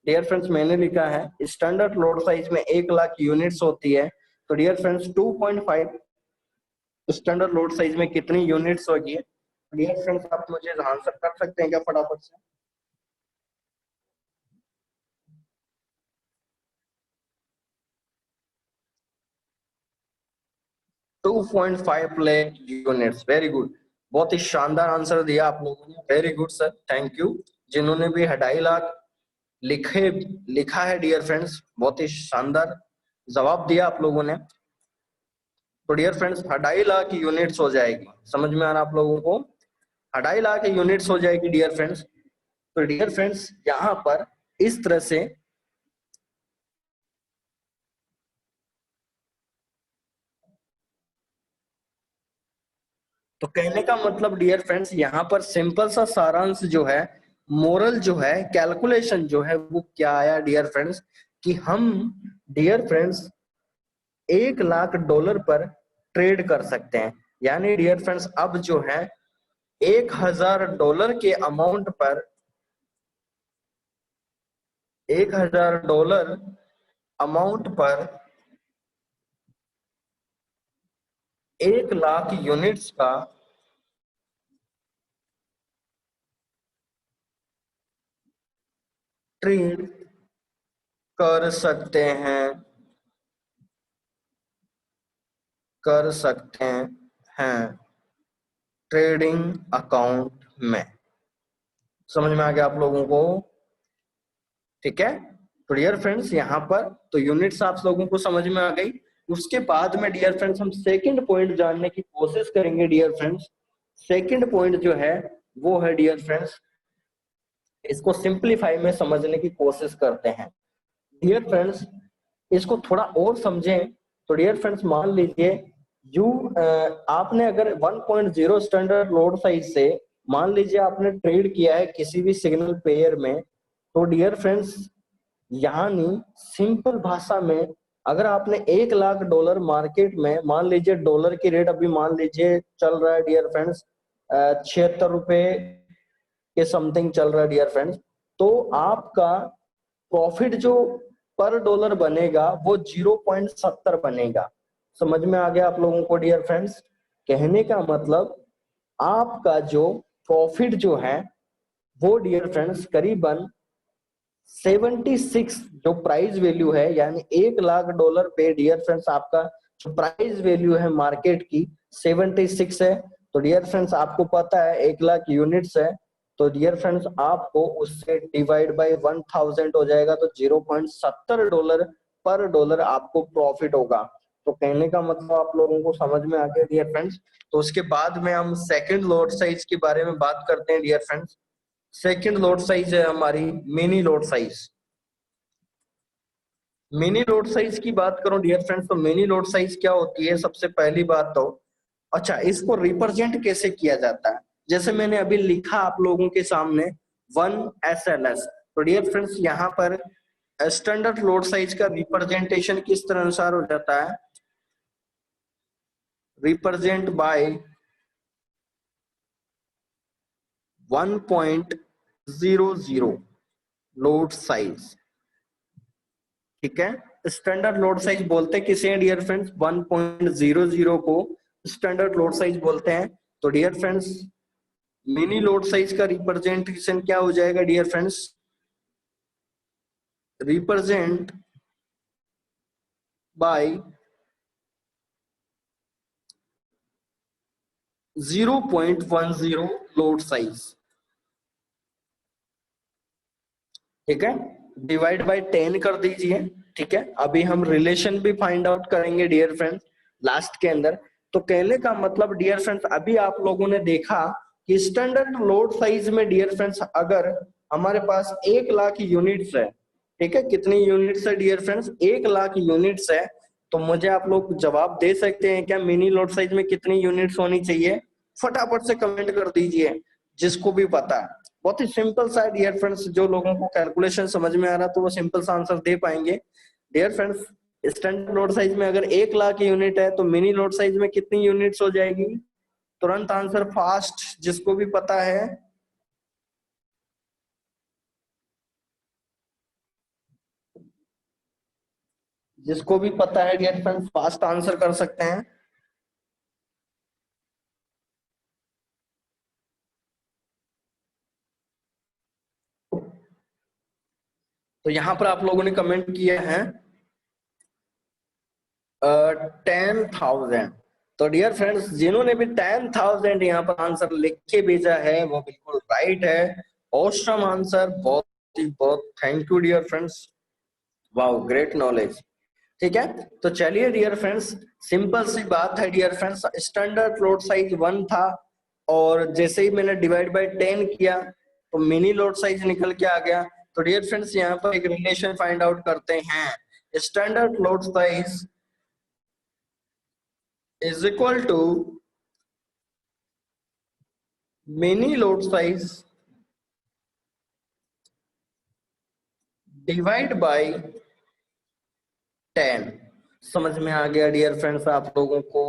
Speaker 1: डियर फ्रेंड्स, मैंने लिखा है स्टैंडर्ड लोड साइज में 1 लाख यूनिट्स होती है। तो dear friends 2.5 standard lot size में कितनी यूनिट्स होगी? डियर फ्रेंड्स, आप मुझे आंसर कर सकते हैं क्या फटाफट से? 2.5 लाख यूनिट्स। वेरी गुड, बहुत ही शानदार आंसर दिया आप लोगों ने। Very good sir, thank you. जिन्होंने भी 2.5 लाख लिखे लिखा है डियर फ्रेंड्स, बहुत ही शानदार जवाब दिया आप लोगों ने। तो डियर फ्रेंड्स 2.5 लाख यूनिट्स हो जाएगी, समझ में आ रहा आप लोगों को? 2.5 लाख यूनिट्स हो जाएगी डियर फ्रेंड्स। तो डियर फ्रेंड्स, यहाँ पर इस तरह से तो कहने का मतलब डियर फ्रेंड्स, यहाँ पर सिंपल सा सारांश जो है, मोरल जो है, कैलकुलेशन जो है, वो क्या आया डियर फ्रेंड्स? कि हम डियर फ्रेंड्स $1 लाख पर ट्रेड कर सकते हैं। यानी डियर फ्रेंड्स अब जो है $1,000 के अमाउंट पर, $1,000 अमाउंट पर 1 लाख यूनिट्स का ट्रेड कर सकते हैं, कर सकते हैं ट्रेडिंग अकाउंट में। समझ में आ गया आप लोगों को? ठीक है। तो डियर फ्रेंड्स, यहाँ पर तो यूनिट्स आप लोगों को समझ में आ गई। उसके बाद में डियर फ्रेंड्स हम सेकंड पॉइंट जानने की कोशिश करेंगे डियर फ्रेंड्स। सेकंड पॉइंट जो है वो है डियर फ्रेंड्स, इसको सिंप्लीफाई में समझने की कोशिश करते हैं डियर फ्रेंड्स। इसको थोड़ा और समझें तो डियर फ्रेंड्स मान लीजिए यू आपने अगर 1.0 स्टैंडर्ड लोड साइज से मान लीजिए आपने ट्रेड किया है किसी भी सिग्नल पेयर में, तो डियर फ्रेंड्स यानी सिंपल भाषा में, अगर आपने $1 लाख मार्केट में, मान लीजिए डॉलर की रेट अभी मान लीजिए चल रहा है डियर फ्रेंड्स 76 रुपए के समथिंग चल रहा है डियर फ्रेंड्स, तो आपका प्रॉफिट जो पर डॉलर बनेगा वो 0.70 बनेगा। समझ में आ गया आप लोगों को डियर फ्रेंड्स? कहने का मतलब आपका जो प्रॉफिट जो है वो डियर फ्रेंड्स करीबन 76 जो प्राइस वैल्यू है, यानी $1 लाख पे डियर फ्रेंड्स आपका जो प्राइस वैल्यू है मार्केट की 76 है। तो डियर फ्रेंड्स आपको पता है 1 लाख यूनिट्स है, तो डियर फ्रेंड्स आपको उससे डिवाइड बाय 1000 हो जाएगा, तो $0.70 पर डॉलर आपको प्रॉफिट होगा। तो कहने का मतलब आप लोगों को समझ में आ गया डियर फ्रेंड्स। तो उसके बाद में हम सेकंड लॉट साइज के बारे में बात करते हैं dear friends. Second lot size है हमारी mini lot size. Mini lot size की बात करूं डियर फ्रेंड्स, तो मिनी लोड साइज क्या होती है? सबसे पहली बात तो, अच्छा, इसको रिप्रेजेंट कैसे किया जाता है? जैसे मैंने अभी लिखा आप लोगों के सामने 1 SLS। तो डियर फ्रेंड्स यहाँ पर स्टैंडर्ड लोड साइज का रिप्रेजेंटेशन किस तरह अनुसार हो जाता है? Represent by 1.00 load size. ठीक है, स्टैंडर्ड लोड साइज बोलते हैं किसे डियर फ्रेंड्स? 1.00 को स्टैंडर्ड लोड साइज बोलते हैं। तो dear friends mini lot size का रिप्रेजेंटेशन क्या हो जाएगा dear friends? Represent by 0.10 lot size. ठीक है, डिवाइड बाय 10 कर दीजिए। ठीक है, अभी हम रिलेशन भी फाइंड आउट करेंगे डियर फ्रेंड्स लास्ट के अंदर। तो कहने का मतलब डियर फ्रेंड्स, अभी आप लोगों ने देखा कि स्टैंडर्ड लोड साइज में डियर फ्रेंड्स अगर हमारे पास 1 लाख यूनिट्स है, ठीक है, कितनी यूनिट्स है डियर फ्रेंड्स, 1 लाख यूनिट्स है, तो मुझे आप लोग जवाब दे सकते हैं क्या मिनी लोड साइज में कितनी यूनिट्स होनी चाहिए? फटाफट से कमेंट कर दीजिए जिसको भी पता है। बहुत ही सिंपल सा है डियर फ्रेंड्स, जो लोगों को कैलकुलेशन समझ में आ रहा है तो वो सिंपल सा आंसर दे पाएंगे। Dear friends, standard lot size में अगर 1 लाख यूनिट है तो मिनी लोड साइज में कितनी यूनिट्स हो जाएगी? तुरंत आंसर फास्ट, जिसको भी पता है। जिसको भी पता है डियर फ्रेंड्स फास्ट आंसर कर सकते हैं। तो यहाँ पर आप लोगों ने कमेंट किया है 10,000। तो डियर फ्रेंड्स, जिन्होंने भी 10,000 यहाँ पर आंसर लिख के भेजा है वो बिल्कुल राइट है। ऑसम आंसर, बहुत ही बहुत thank you dear friends, wow great knowledge. ठीक है, तो चलिए डियर फ्रेंड्स, सिंपल सी बात है dear friends, standard lot size 1 था और जैसे ही मैंने डिवाइड बाय 10 किया तो मिनी लोड साइज निकल के आ गया। तो डियर फ्रेंड्स, यहाँ पर एक रिलेशन फाइंड आउट करते हैं। Standard lot size is equal to mini load size divide by 10। समझ में आ गया डियर फ्रेंड्स आप लोगों को?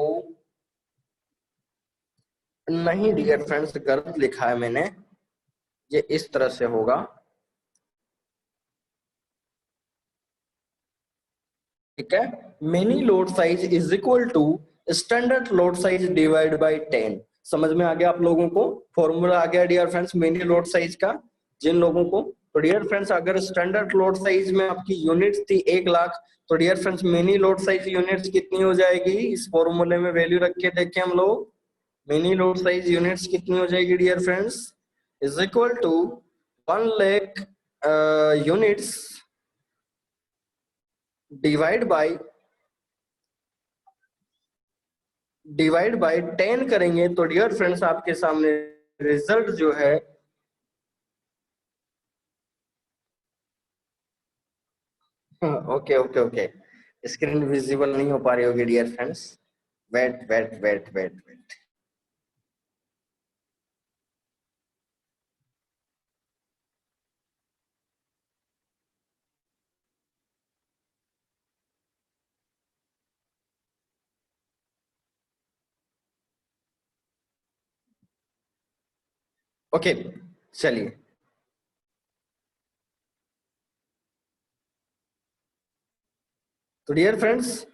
Speaker 1: नहीं डियर फ्रेंड्स, गलत लिखा है मैंने, ये इस तरह से होगा। ठीक है, mini lot size is equal to standard lot size divide by 10। समझ में आ गया आप लोगों को? फॉर्मूला आ गया dear friends mini lot size का जिन लोगों को। तो डियर फ्रेंड्स, अगर स्टैंडर्ड लोड साइज में आपकी यूनिट्स थी 1 लाख, तो dear friends mini lot size units कितनी हो जाएगी? इस फॉर्मूले में वैल्यू रख के देखें हम लोग, मिनी लोड साइज यूनिट्स कितनी हो जाएगी dear friends? Is equal to 1 lakh units divide by 10 करेंगे तो डियर फ्रेंड्स आपके सामने रिजल्ट जो है okay okay okay, screen visible नहीं हो पा रही होगी dear friends, wait wait wait wait wait. Okay, चलिए। तो डियर फ्रेंड्स,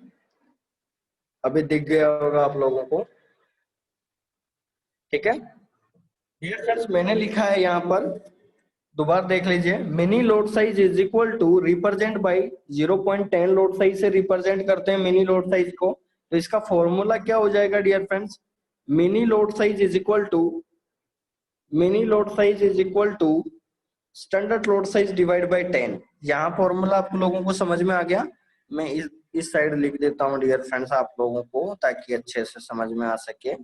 Speaker 1: अभी दिख गया होगा आप लोगों को, ठीक है। डियर फ्रेंड्स, मैंने लिखा है यहाँ पर, दोबारा देख लीजिए, mini lot size is equal to represent by 0.10 lot size से रिप्रेजेंट करते हैं मिनी लोड साइज को। तो इसका फॉर्मूला क्या हो जाएगा dear friends? Mini lot size is equal to standard lot size divide by 10। यहाँ फॉर्मूला आप लोगों को समझ में आ गया? मैं इस साइड लिख देता हूँ डियर फ्रेंड्स आप लोगों को, ताकि अच्छे से समझ में आ सके।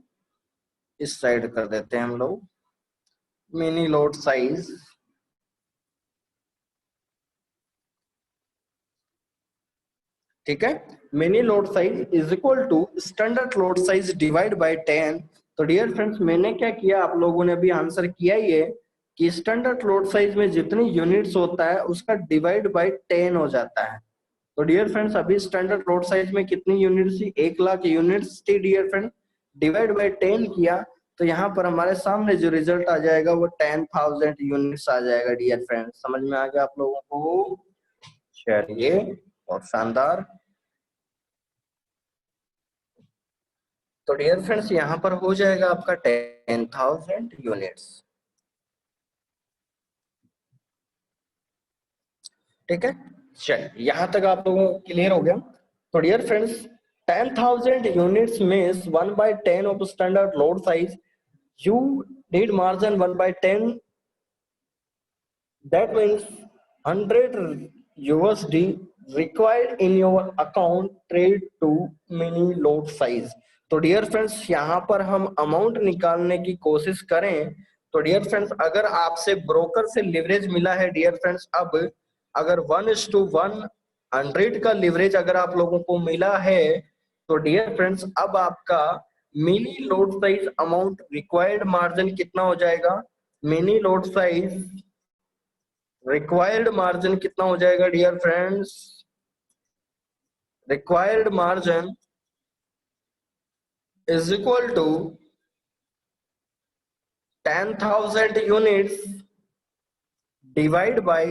Speaker 1: इस साइड कर देते हैं हम लोग, मिनी लोड साइज ठीक है, mini lot size is equal to standard lot size divide by 10। तो डियर फ्रेंड्स, मैंने क्या किया, आप लोगों ने भी आंसर किया ही है कि स्टैंडर्ड लोड साइज में जितनी यूनिट्स होता है उसका डिवाइड बाय 10 हो जाता है। तो डियर फ्रेंड्स, अभी स्टैंडर्ड लोड साइज में कितनी यूनिट्स थी? 1 लाख यूनिट्स थी डियर फ्रेंड, डिवाइड बाय 10 किया तो यहाँ पर हमारे सामने जो रिजल्ट आ जाएगा वो 10,000 यूनिट्स आ जाएगा डियर फ्रेंड। समझ में आ गया आप लोगों को? चलिए, बहुत शानदार। तो डियर फ्रेंड्स, यहाँ पर हो जाएगा आपका 10,000 यूनिट्स। ठीक है, चलिए यहाँ तक आप लोगों को क्लियर हो गया। तो dear friends, 10,000 units means 1/10 of standard lot size. You need margin 1/10, that means 100 USD required in your account trade to mini lot size। तो डियर फ्रेंड्स यहाँ पर हम अमाउंट निकालने की कोशिश करें तो डियर फ्रेंड्स अगर आपसे ब्रोकर से लिवरेज मिला है डियर फ्रेंड्स, अब अगर 1:100 का लिवरेज अगर आप लोगों को मिला है तो डियर फ्रेंड्स अब आपका mini lot size amount required margin कितना हो जाएगा? Mini lot size required margin कितना हो जाएगा dear friends? Required margin is equal to 10,000 units divide by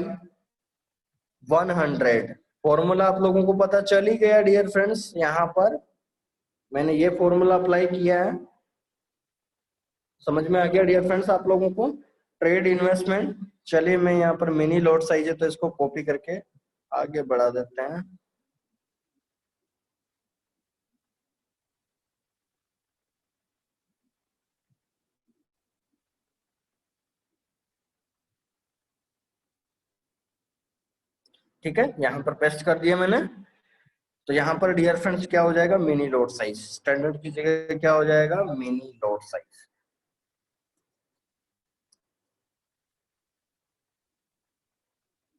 Speaker 1: 100। Formula आप लोगों को पता चल ही गया डियर फ्रेंड्स, यहां पर मैंने ये फॉर्मूला अप्लाई किया है, समझ में आ गया डियर फ्रेंड्स आप लोगों को? Trade investment. चलिए मैं यहाँ पर मिनी लॉट साइज है तो इसको कॉपी करके आगे बढ़ा देते हैं। ठीक है, यहाँ पर पेस्ट कर दिया मैंने। तो यहाँ पर डियर फ्रेंड्स क्या हो जाएगा? Mini lot size. स्टैंडर्ड की जगह क्या हो जाएगा? Mini lot size.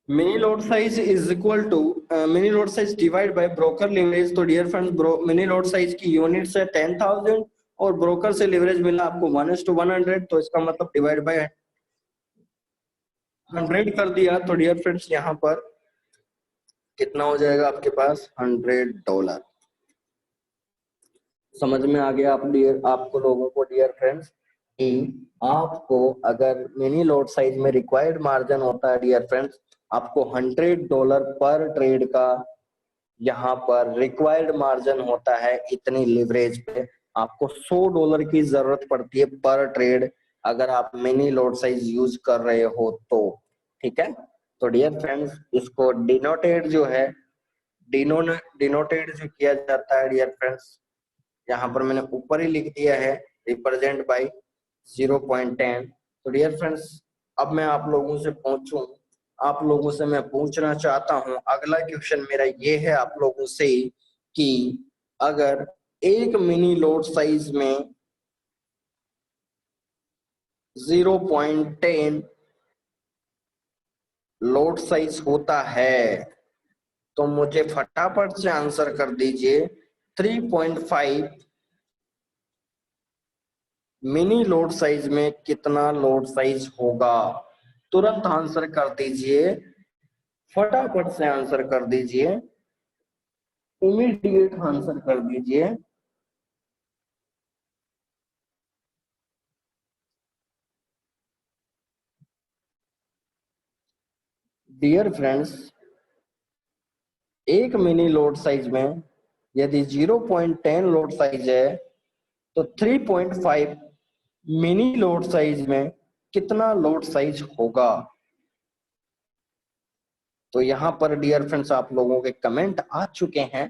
Speaker 1: Mini lot size is equal to mini lot size divide by broker leverage. तो dear friends mini lot size की यूनिट्स है 10,000 और ब्रोकर से लिवरेज मिला आपको 1:100, तो इसका मतलब डिवाइड बाय 100 कर दिया। तो डियर फ्रेंड्स यहाँ पर कितना हो जाएगा आपके पास? $100। समझ में आ गया आपको लोगों को डियर फ्रेंड्स कि आपको अगर मिनी लॉट साइज में रिक्वायर्ड मार्जिन होता है डियर फ्रेंड्स, आपको $100 पर ट्रेड का यहाँ पर रिक्वायर्ड मार्जिन होता है। इतनी लिवरेज पे आपको $100 की जरूरत पड़ती है पर ट्रेड अगर आप मिनी लॉट साइज यूज कर रहे हो तो। ठीक है, तो डियर फ्रेंड्स इसको डिनोटेड जो है डिनोटेड जो किया जाता है डियर फ्रेंड्स, यहाँ पर मैंने ऊपर ही लिख दिया है रिप्रेजेंट बाय 0.10। तो डियर फ्रेंड्स अब मैं आप लोगों से मैं पूछना चाहता हूं, अगला क्वेश्चन मेरा ये है आप लोगों से कि अगर एक मिनी लोड साइज में 0.10 लोड साइज होता है तो मुझे फटाफट से आंसर कर दीजिए 3.5 मिनी लोड साइज में कितना लोड साइज होगा? तुरंत आंसर कर दीजिए, फटाफट से आंसर कर दीजिए, इमीडिएट आंसर कर दीजिए। डियर फ्रेंड्स एक मिनी लोड साइज में यदि 0.10 लोड साइज है तो 3.5 मिनी लोड साइज में कितना लोड साइज होगा? तो यहां पर डियर फ्रेंड्स आप लोगों के कमेंट आ चुके हैं।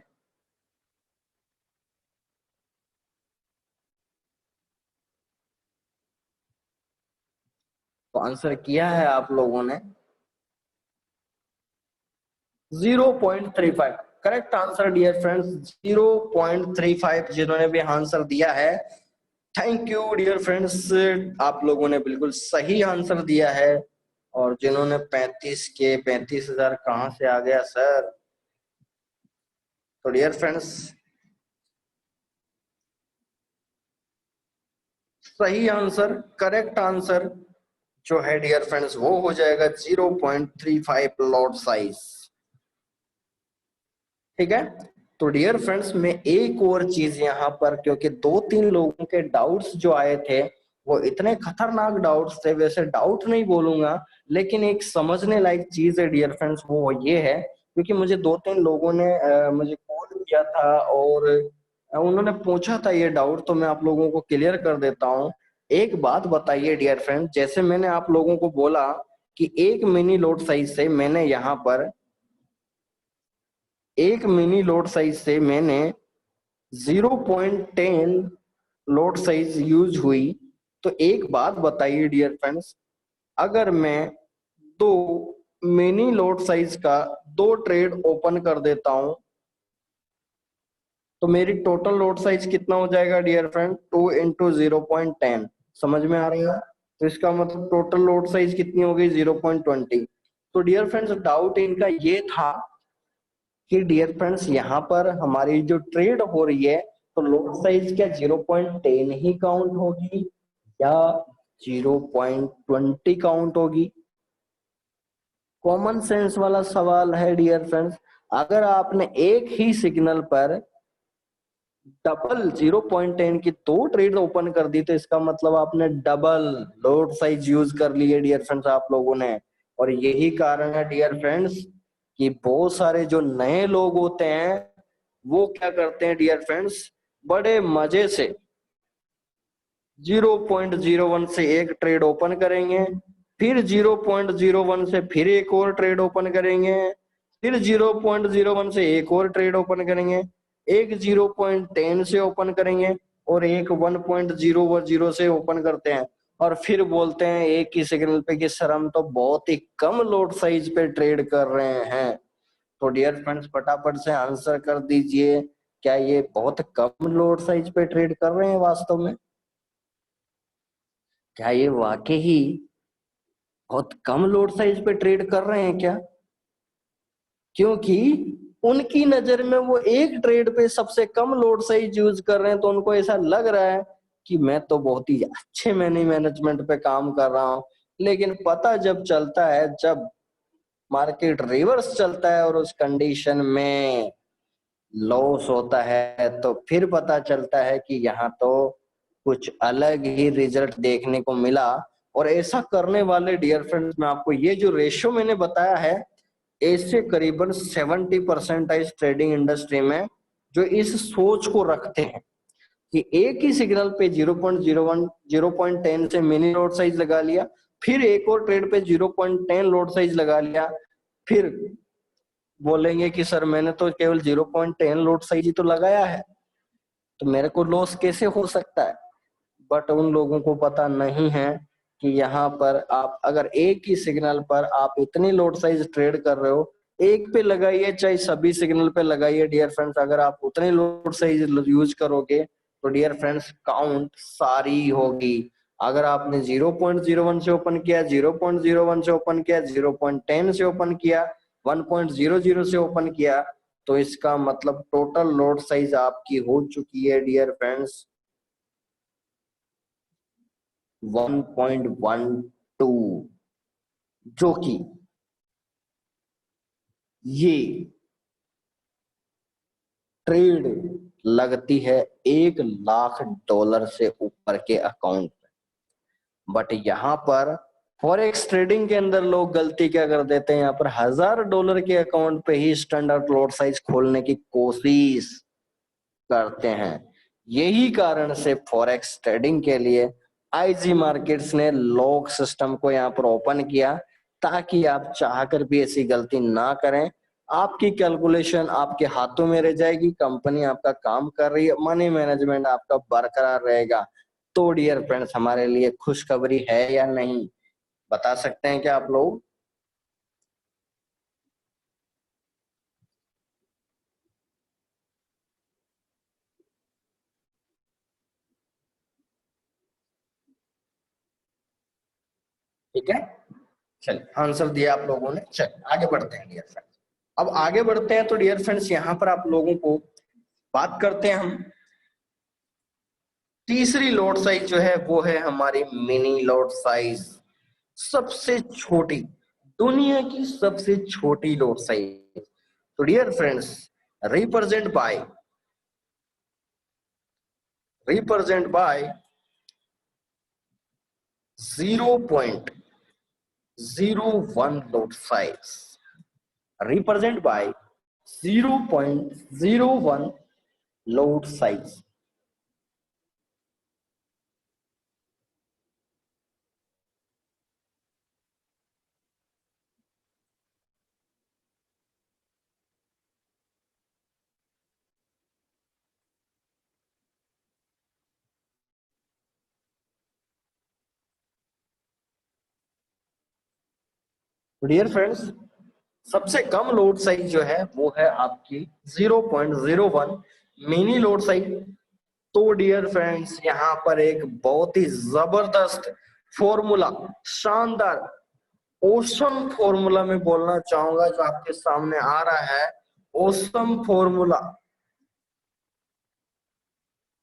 Speaker 1: तो आंसर किया है आप लोगों ने 0.35। करेक्ट आंसर डियर फ्रेंड्स 0.35 जिन्होंने भी आंसर दिया है, थैंक यू डियर फ्रेंड्स, आप लोगों ने बिल्कुल सही आंसर दिया है। और जिन्होंने 35,000 कहां से आ गया सर? तो डियर फ्रेंड्स सही आंसर, करेक्ट आंसर जो है डियर फ्रेंड्स वो हो जाएगा 0.35 लॉट साइज। ठीक है, तो डियर फ्रेंड्स मैं एक और चीज यहाँ पर, क्योंकि 2-3 लोगों के डाउट्स जो आए थे वो इतने खतरनाक डाउट्स थे, वैसे डाउट नहीं बोलूंगा लेकिन एक समझने लायक चीज है डियर फ्रेंड्स, वो ये है क्योंकि मुझे 2-3 लोगों ने मुझे कॉल किया था और उन्होंने पूछा था ये डाउट, तो मैं आप लोगों को क्लियर कर देता हूँ। एक बात बताइए डियर फ्रेंड, जैसे मैंने आप लोगों को बोला कि एक मिनी लोड साइज से मैंने यहाँ पर एक मिनी लोड साइज से मैंने 0.10 लोड साइज यूज हुई, तो एक बात बताइए डियर फ्रेंड्स, अगर मैं दो मिनी लॉट साइज का दो ट्रेड ओपन कर देता हूं, तो मेरी टोटल लॉट साइज कितना हो जाएगा डियर फ्रेंड? 2 × 0.10। समझ में आ रही है? तो इसका मतलब टोटल लॉट साइज कितनी हो गई? 0.20। तो डियर फ्रेंड्स डाउट इनका ये था कि डियर फ्रेंड्स यहाँ पर हमारी जो ट्रेड हो रही है तो लॉट साइज क्या 0.10 ही काउंट होगी या 0.20 काउंट होगी? कॉमन सेंस वाला सवाल है डियर फ्रेंड्स। अगर आपने एक ही सिग्नल पर डबल 0.10 की दो ट्रेड ओपन कर दी तो इसका मतलब आपने डबल लॉट साइज यूज कर ली है डियर फ्रेंड्स आप लोगों ने। और यही कारण है डियर फ्रेंड्स कि बहुत सारे जो नए लोग होते हैं वो क्या करते हैं डियर फ्रेंड्स, बड़े मजे से 0.01 से एक ट्रेड ओपन करेंगे, फिर 0.01 से फिर एक और ट्रेड ओपन करेंगे, फिर 0.01 से एक और ट्रेड ओपन करेंगे, एक 0.10 से ओपन करेंगे और एक 1.00 से ओपन करते हैं और फिर बोलते हैं एक ही सिग्नल पे कि सर हम तो बहुत ही कम लॉट साइज पे ट्रेड कर रहे हैं। तो डियर फ्रेंड्स फटाफट से आंसर कर दीजिए, क्या ये बहुत कम लॉट साइज पे ट्रेड कर रहे हैं वास्तव में? क्या ये वाकई ही बहुत कम लॉट साइज पे ट्रेड कर रहे हैं क्या? क्योंकि उनकी नजर में वो एक ट्रेड पे सबसे कम लॉट साइज यूज कर रहे हैं तो उनको ऐसा लग रहा है कि मैं तो बहुत ही अच्छे मनी मैनेजमेंट पे काम कर रहा हूं। लेकिन पता जब चलता है, जब मार्केट रिवर्स चलता है और उस कंडीशन में लॉस होता है तो फिर पता चलता है कि यहाँ तो कुछ अलग ही रिजल्ट देखने को मिला। और ऐसा करने वाले डियर फ्रेंड्स मैं आपको ये जो रेशियो मैंने बताया है, ऐसे करीबन 70% है इस ट्रेडिंग इंडस्ट्री में जो इस सोच को रखते हैं कि एक ही सिग्नल पे 0.01 0.10 से मिनी लॉट साइज लगा लिया, फिर एक और ट्रेड पे 0.10 लॉट साइज लगा लिया, फिर बोलेंगे कि सर मैंने तो केवल 0.10 लॉट साइज ही तो लगाया है, तो मेरे को लॉस कैसे हो सकता है? बट उन लोगों को पता नहीं है कि यहाँ पर आप अगर एक ही सिग्नल पर आप इतनी लॉट साइज ट्रेड कर रहे हो, एक पे लगाइए चाहे सभी सिग्नल पे लगाइए डियर फ्रेंड्स, अगर आप उतनी लॉट साइज यूज करोगे तो डियर फ्रेंड्स काउंट सारी होगी। अगर आपने 0.01 से ओपन किया, 0.01 से ओपन किया, 0.10 से ओपन किया, 1.00 से ओपन किया, तो इसका मतलब टोटल लॉट साइज आपकी हो चुकी है डियर फ्रेंड्स 1.12, जो कि ये ट्रेड लगती है $1 लाख से ऊपर के अकाउंट में। बट यहाँ पर फॉरेक्स ट्रेडिंग के अंदर लोग गलती क्या कर देते हैं, यहाँ पर $1000 के अकाउंट पे ही स्टैंडर्ड लॉट साइज खोलने की कोशिश करते हैं। यही कारण से फॉरेक्स ट्रेडिंग के लिए आईजी मार्केट्स ने लॉक सिस्टम को यहाँ पर ओपन किया ताकि आप चाहकर भी ऐसी गलती ना करें। आपकी कैलकुलेशन आपके हाथों में रह जाएगी, कंपनी आपका काम कर रही है, मनी मैनेजमेंट आपका बरकरार रहेगा। तो डियर फ्रेंड्स हमारे लिए खुशखबरी है या नहीं, बता सकते हैं क्या आप लोग? ठीक है, चलिए आंसर दिया आप लोगों ने। चलिए आगे बढ़ते हैं डियर फ्रेंड्स। अब आगे बढ़ते हैं तो डियर फ्रेंड्स यहाँ पर आप लोगों को बात करते हैं हम तीसरी लॉट साइज जो है वो है हमारी मिनी लॉट साइज, सबसे छोटी, दुनिया की सबसे छोटी लॉट साइज। तो dear friends represent by represent by 0.01 lot size, represent by 0.01 lot size. Dear friends, सबसे कम लोड साइज जो है वो है आपकी 0.01 मिनी लोड साइज। तो डियर फ्रेंड्स, यहाँ पर एक बहुत ही जबरदस्त फॉर्मूला, शानदार ओसम फॉर्मूला में बोलना चाहूंगा जो आपके सामने आ रहा है। ओसम फॉर्मूला,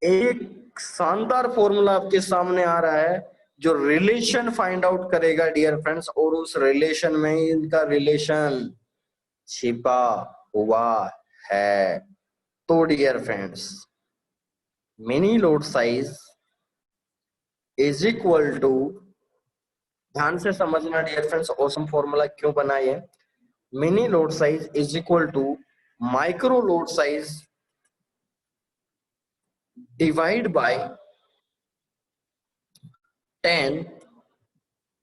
Speaker 1: एक शानदार फॉर्मूला आपके सामने आ रहा है जो रिलेशन फाइंड आउट करेगा डियर फ्रेंड्स, और उस रिलेशन में इनका रिलेशन छिपा हुआ है। तो dear friends, mini lot size is equal to, ध्यान से समझना डियर फ्रेंड्स ओसम फॉर्मूला क्यों बनाई है। Mini lot size is equal to micro lot size divide by 10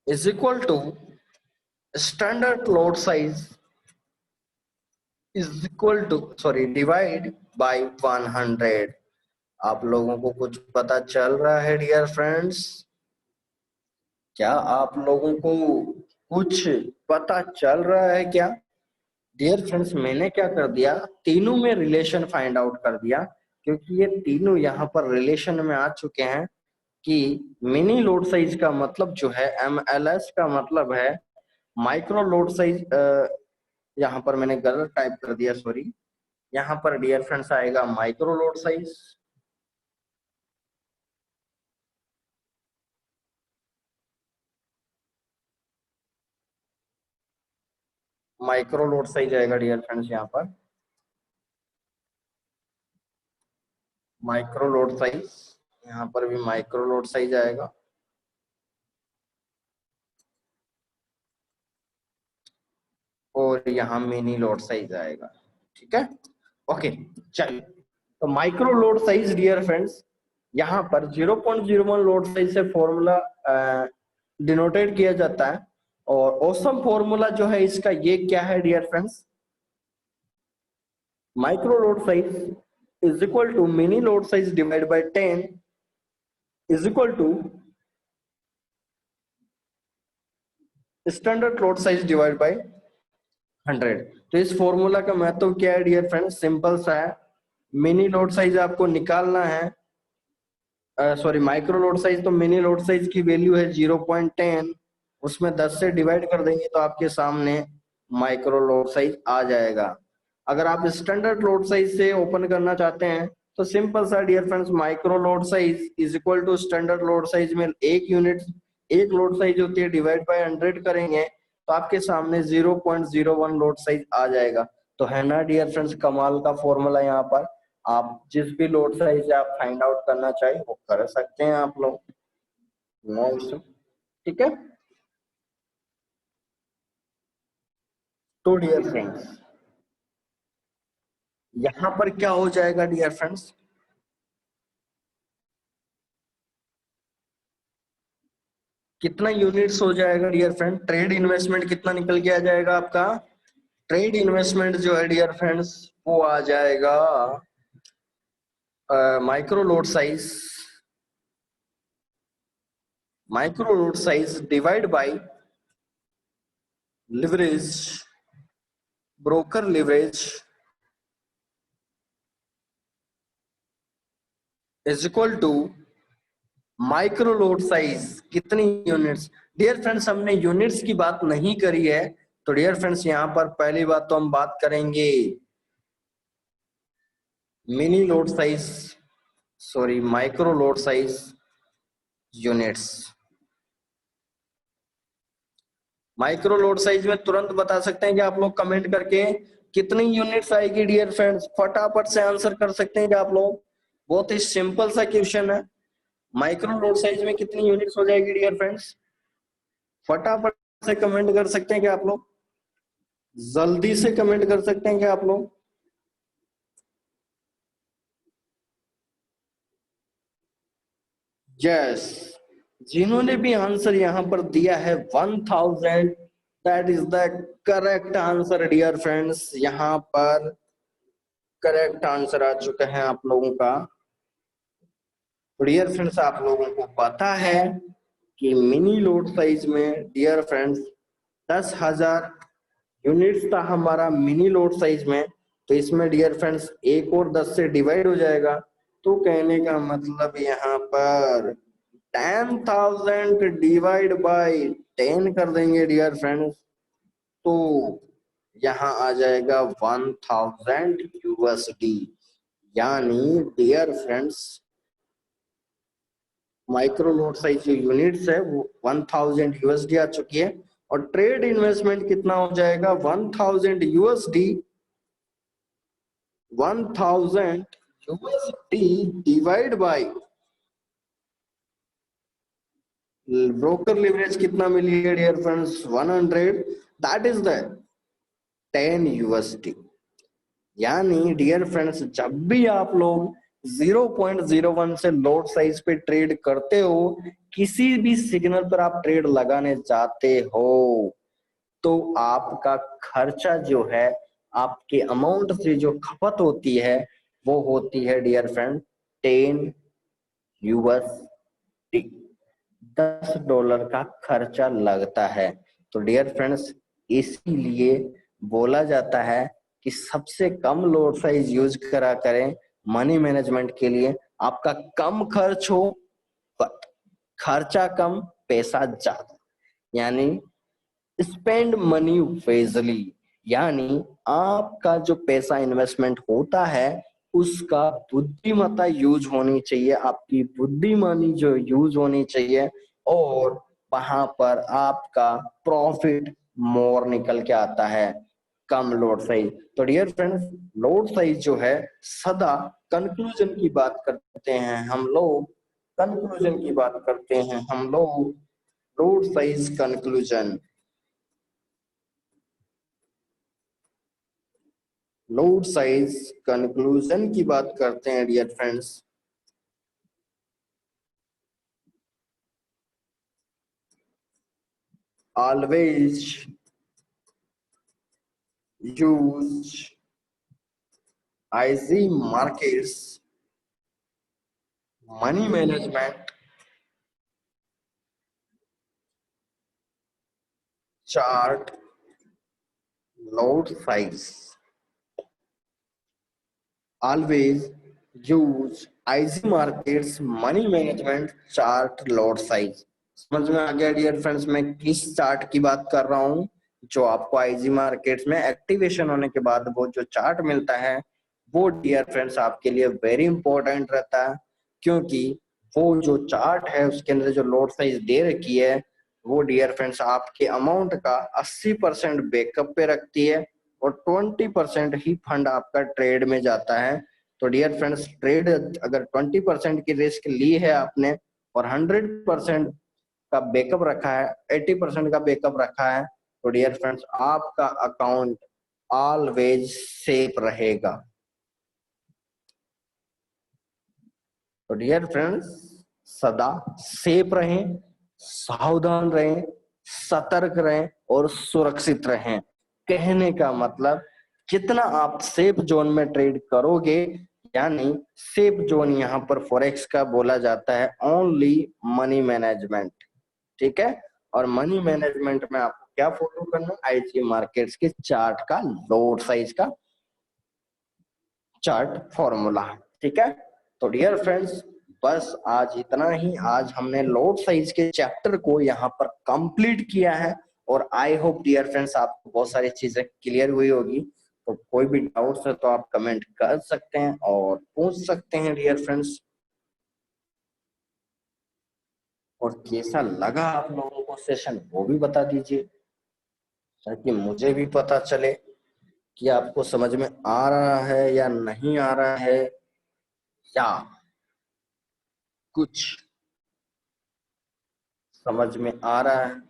Speaker 1: is equal to standard load size is equal to, sorry, divide by 100। आप लोगों को कुछ पता चल रहा है डियर फ्रेंड्स? क्या आप लोगों को कुछ पता चल रहा है क्या? डियर फ्रेंड्स, मैंने क्या कर दिया, तीनों में रिलेशन फाइंड आउट कर दिया, क्योंकि ये तीनों यहाँ पर रिलेशन में आ चुके हैं कि मिनी लोड साइज का मतलब जो है MLS का मतलब है माइक्रो लोड साइज। यहाँ पर मैंने गलत टाइप कर दिया, सॉरी। यहाँ पर डियर फ्रेंड्स आएगा micro lot size, micro lot size आएगा डियर फ्रेंड्स, यहाँ पर माइक्रो लोड साइज, यहाँ पर भी माइक्रो लोड साइज आएगा। और यहाँ मिनी लोड साइज आएगा। ठीक है, ओके, चलिए। तो micro lot size dear friends, यहाँ पर 0.01 लोड साइज से फॉर्मूला डिनोटेड किया जाता है। और ओसम फॉर्मूला जो है इसका ये क्या है dear friends, micro lot size is equal to mini lot size divide by 10 is equal to standard lot size divide by 100। तो इस फॉर्मूला का महत्व क्या है डियर फ्रेंड्स? सिंपल सा है, मिनी लोड साइज आपको निकालना है, सॉरी माइक्रो लोड साइज, तो मिनी लोड साइज की वैल्यू है 0.10, उसमें 10 से डिवाइड कर देंगे तो आपके सामने माइक्रो लोड साइज आ जाएगा। अगर आप स्टैंडर्ड लोड साइज से ओपन करना चाहते हैं तो सिंपल सा dear friends, micro lot size is equal to standard lot size में एक यूनिट, एक लोड साइज होती है, डिवाइड बाय 100 करेंगे तो आपके सामने 0.01 लोड साइज आ जाएगा। तो है ना डियर फ्रेंड्स कमाल का फॉर्मूला। यहाँ पर आप जिस भी लोड साइज आप फाइंड आउट करना चाहे वो कर सकते हैं आप लोग, नो इशू। ठीक है, तो डियर फ्रेंड्स यहाँ पर क्या हो जाएगा डियर फ्रेंड्स, कितना यूनिट्स हो जाएगा डियर फ्रेंड, ट्रेड इन्वेस्टमेंट कितना निकल के आ जाएगा आपका? ट्रेड इन्वेस्टमेंट जो है डियर फ्रेंड्स वो आ जाएगा micro lot size, micro lot size divide by leverage, broker leverage is equal to micro lot size कितनी यूनिट्स। डियर फ्रेंड्स, हमने यूनिट्स की बात नहीं करी है, तो डियर फ्रेंड्स यहाँ पर पहली बात तो हम बात करेंगे mini lot size, sorry micro lot size units. Micro lot size में तुरंत बता सकते हैं कि आप लोग कमेंट करके कितनी यूनिट्स आएगी डियर फ्रेंड्स, फटाफट से आंसर कर सकते हैं कि आप लोग, बहुत ही सिंपल सा क्वेश्चन है। माइक्रो लोड साइज में कितनी यूनिट्स हो जाएगी डियर फ्रेंड्स, फटाफट से कमेंट कर सकते हैं कि आप लोग, जल्दी से कमेंट कर सकते हैं कि आप लोग। यस, जिन्होंने भी आंसर यहाँ पर दिया है 1000, that is the correct answer dear friends. यहाँ पर करेक्ट आंसर आ चुका है आप लोगों का। डियर फ्रेंड्स, आप लोगों को पता है कि मिनी लोड साइज में डियर फ्रेंड्स 10,000 यूनिट्स था हमारा मिनी लोड साइज में, तो इसमें डियर फ्रेंड्स एक और 10 से डिवाइड हो जाएगा। तो कहने का मतलब यहाँ पर 10,000 डिवाइड बाय 10 कर देंगे डियर फ्रेंड्स, तो यहाँ आ जाएगा 1000 यूएसडी। यानी dear friends micro lot size जो यूनिट्स है वो 1000 यूएसडी आ चुकी है, और ट्रेड इन्वेस्टमेंट कितना हो जाएगा 1000 USD, 1000 USD divide by broker leverage कितना मिली है dear friends 100, that is the 10 USD. यानी डियर फ्रेंड्स जब भी आप लोग 0.01 से लोड साइज पे ट्रेड करते हो, किसी भी सिग्नल पर आप ट्रेड लगाने जाते हो, तो आपका खर्चा जो है, आपके अमाउंट से जो खपत होती है वो होती है डियर फ्रेंड 10 यूएसडी, $10 का खर्चा लगता है। तो डियर फ्रेंड्स इसीलिए बोला जाता है कि सबसे कम लोड साइज यूज करा करें मनी मैनेजमेंट के लिए। आपका कम खर्च हो, खर्चा कम पैसा ज्यादा, यानी स्पेंड मनी वेजली, यानी आपका जो पैसा इन्वेस्टमेंट होता है उसका बुद्धिमत्ता यूज होनी चाहिए, आपकी बुद्धिमानी जो यूज होनी चाहिए, और वहां पर आपका प्रॉफिट मोर निकल के आता है कम लोड साइज। तो डियर फ्रेंड्स लोड साइज जो है सदा कंक्लूजन की बात करते हैं हम लोग, कंक्लूजन की बात करते हैं हम लोग, lot size conclusion, lot size conclusion की बात करते हैं dear friends. Always use IG markets money management chart lot size, always use IG markets money management chart lot size. समझ में आ गया डियर फ्रेंड्स मैं किस चार्ट की बात कर रहा हूँ? जो आपको आईजी मार्केट्स में एक्टिवेशन होने के बाद वो जो चार्ट मिलता है वो डियर फ्रेंड्स आपके लिए वेरी इंपॉर्टेंट रहता है, क्योंकि वो जो चार्ट है उसके अंदर जो लोड साइज दे रखी है वो डियर फ्रेंड्स आपके अमाउंट का 80% बैकअप पे रखती है, और 20% ही फंड आपका ट्रेड में जाता है। तो डियर फ्रेंड्स ट्रेड अगर 20% की रिस्क ली है आपने और 100% का बैकअप रखा है, 80% का बैकअप रखा है, तो डियर फ्रेंड्स आपका अकाउंट ऑलवेज सेफ रहेगा। तो डियर फ्रेंड्स सदा सेफ रहें, सावधान रहें, सतर्क रहें और सुरक्षित रहें। कहने का मतलब जितना आप सेफ जोन में ट्रेड करोगे, यानी सेफ जोन यहाँ पर फॉरेक्स का बोला जाता है ओनली मनी मैनेजमेंट, ठीक है। और मनी मैनेजमेंट में आपको क्या फॉलो करना, आईजी मार्केट्स के चार्ट का लोड साइज का चार्ट फॉर्मूला, ठीक है। तो डियर फ्रेंड्स बस आज इतना ही, आज हमने लोड साइज के चैप्टर को यहाँ पर कंप्लीट किया है, और आई होप डियर फ्रेंड्स आपको बहुत सारी चीजें क्लियर हुई होगी। तो कोई भी डाउट्स है तो आप कमेंट कर सकते हैं और पूछ सकते हैं डियर फ्रेंड्स। और कैसा लगा आप लोगों को सेशन वो भी बता दीजिए, ताकि मुझे भी पता चले कि आपको समझ में आ रहा है या नहीं आ रहा है, या कुछ समझ में आ रहा है